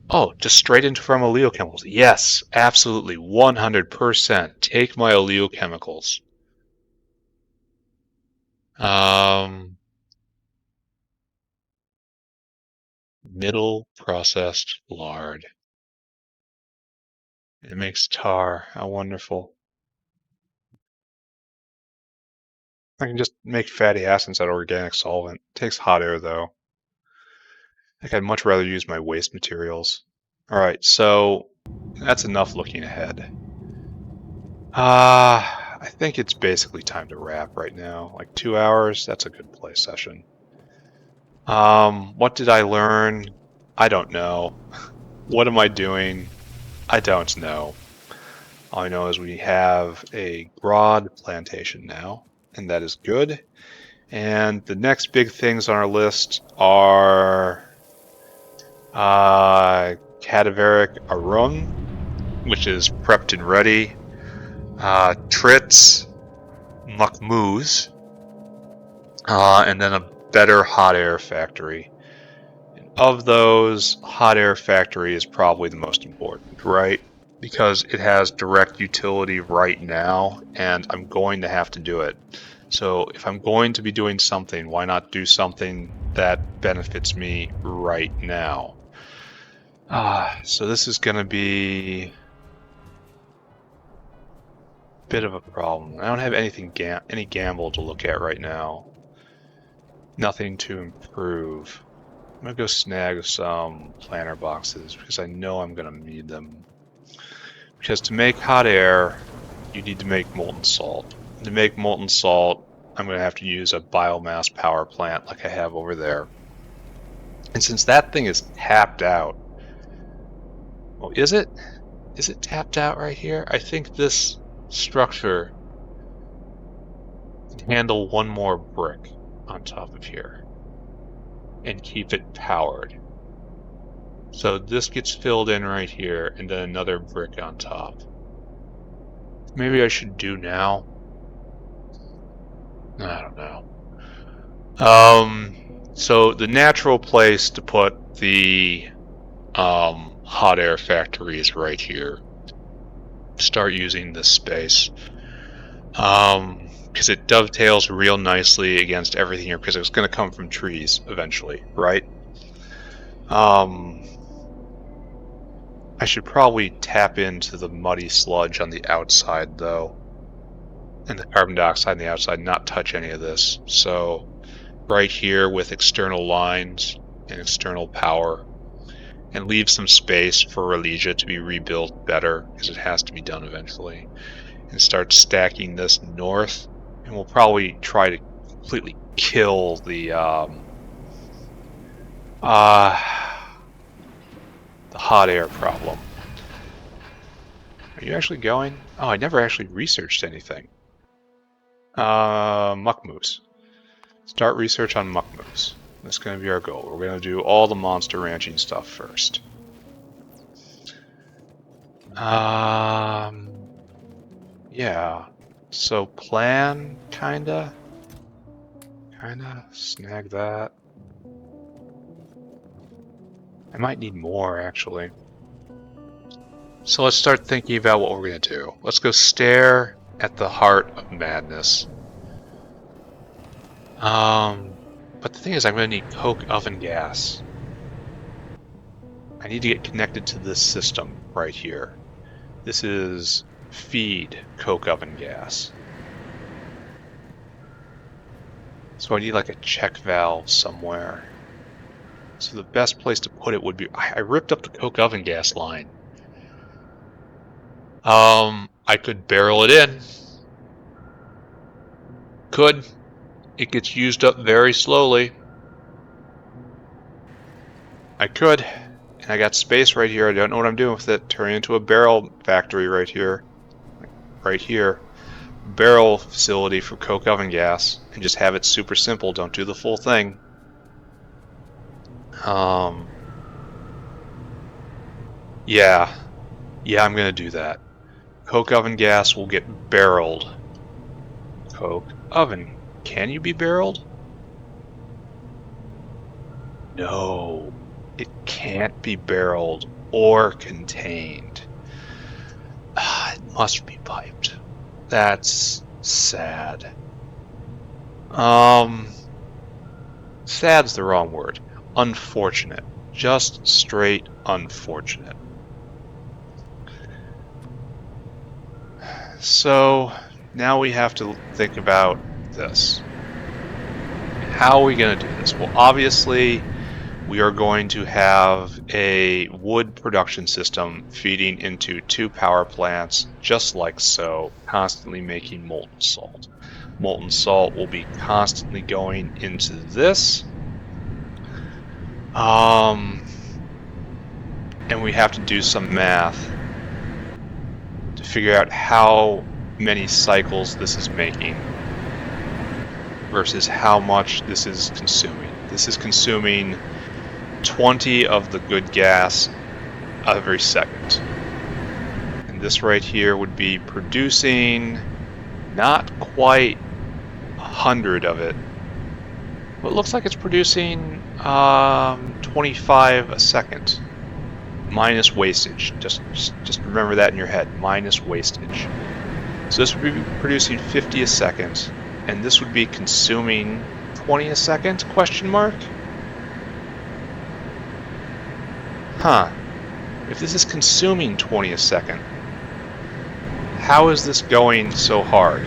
Oh, just straight into from oleochemicals. Yes, absolutely, 100%. Take my oleochemicals. Middle processed lard. It makes tar. How wonderful. I can just make fatty acids out of organic solvent. It takes hot air, though. I think I'd much rather use my waste materials. All right, so that's enough looking ahead. I think it's basically time to wrap right now. Like 2 hours, that's a good play session. What did I learn? I don't know. What am I doing? I don't know. All I know is we have a Grod plantation now, and that is good. And the next big things on our list are cadaveric arung, which is prepped and ready, trits, mukmoos, and then a better hot air factory. And of those, hot air factory is probably the most important, right? Because it has direct utility right now, and I'm going to have to do it. So if I'm going to be doing something, why not do something that benefits me right now? So this is going to be a bit of a problem. I don't have anything any gamble to look at right now. Nothing to improve. I'm going to go snag some planter boxes because I know I'm going to need them. Because to make hot air, you need to make molten salt. To make molten salt, I'm going to have to use a biomass power plant like I have over there. And since that thing is tapped out, well, is it? Is it tapped out right here? I think this structure can handle one more brick on top of here and keep it powered. So this gets filled in right here and then another brick on top. Maybe I should do now. I don't know. So the natural place to put the hot air factory is right here. Start using this space. Because it dovetails real nicely against everything here, because it's going to come from trees eventually, right? I should probably tap into the muddy sludge on the outside, though, and the carbon dioxide on the outside, not touch any of this. So right here with external lines and external power, and leave some space for Relegia to be rebuilt better, because it has to be done eventually, and start stacking this north, and we'll probably try to completely kill the hot air problem. Are you actually going? Oh, I never actually researched anything. Muckmoose. Start research on muckmoose. That's going to be our goal. We're going to do all the monster ranching stuff first. Yeah. So plan, kinda snag that. I might need more, actually. So let's start thinking about what we're going to do. Let's go stare at the heart of madness. But the thing is, I'm going to need coke oven gas. I need to get connected to this system right here. This is feed coke oven gas. So I need like a check valve somewhere. So the best place to put it would be... I ripped up the coke oven gas line. I could barrel it in. Could. It gets used up very slowly. I could. And I got space right here. I don't know what I'm doing with it. Turn it into a barrel factory right here. Right here. Barrel facility for coke oven gas. And just have it super simple. Don't do the full thing. Yeah, I'm gonna do that. Coke oven gas will get barreled. Coke oven, can you be barreled? No, it can't be barreled or contained. It must be piped. That's sad. Sad's the wrong word. Unfortunate. Just straight unfortunate. So now we have to think about this. How are we going to do this? Well, obviously, we are going to have a wood production system feeding into 2 power plants, just like so, constantly making molten salt. Molten salt will be constantly going into this. And we have to do some math to figure out how many cycles this is making versus how much this is consuming. This is consuming 20 of the good gas every second. And this right here would be producing not quite 100 of it, but it looks like it's producing 25 a second. Minus wastage. Just remember that in your head. Minus wastage. So this would be producing 50 a second, and this would be consuming 20 a second? Question mark? Huh. If this is consuming 20 a second, how is this going so hard?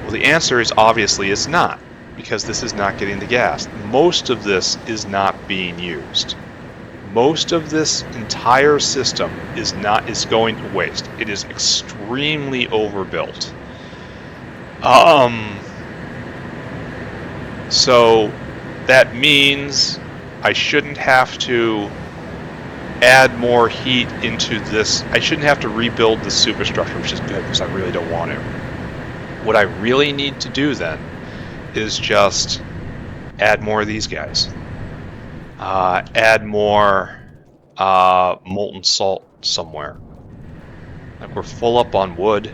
Well, the answer is obviously it's not, because this is not getting the gas. Most of this is not being used. Most of this entire system is going to waste. It is extremely overbuilt. So that means I shouldn't have to add more heat into this. I shouldn't have to rebuild the superstructure, which is good because I really don't want to. What I really need to do then is just add more of these guys. Add more molten salt somewhere. Like we're full up on wood.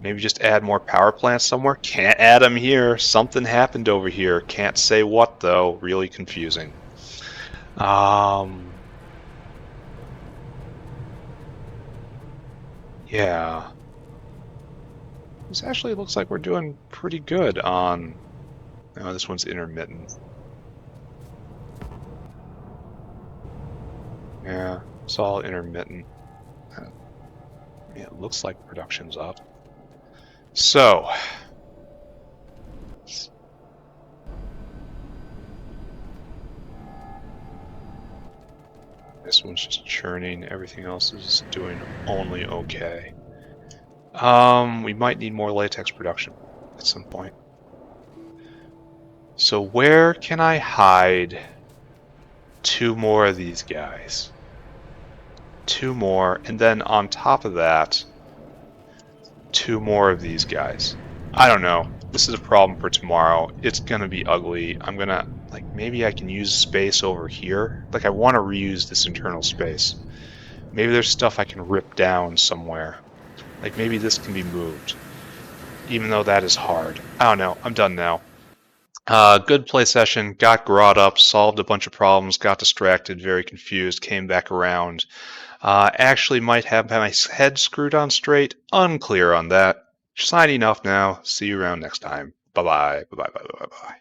Maybe just add more power plants somewhere. Can't add them here. Something happened over here. Can't say what though. Really confusing. Yeah. This actually looks like we're doing pretty good on... Oh, this one's intermittent. Yeah, it's all intermittent. Yeah, it looks like production's up. So... This one's just churning. Everything else is doing only okay. We might need more latex production at some point. So where can I hide 2 more of these guys? 2 more, and then on top of that, 2 more of these guys. I don't know. This is a problem for tomorrow. It's gonna be ugly. I'm gonna, like, maybe I can use space over here. Like, I want to reuse this internal space. Maybe there's stuff I can rip down somewhere. Like, maybe this can be moved. Even though that is hard. I don't know. I'm done now. Good play session. Got Grod up, solved a bunch of problems, got distracted, very confused, came back around. Actually might have my head screwed on straight. Unclear on that. Signing off now. See you around next time. Bye-bye. Bye-bye. Bye-bye. Bye-bye.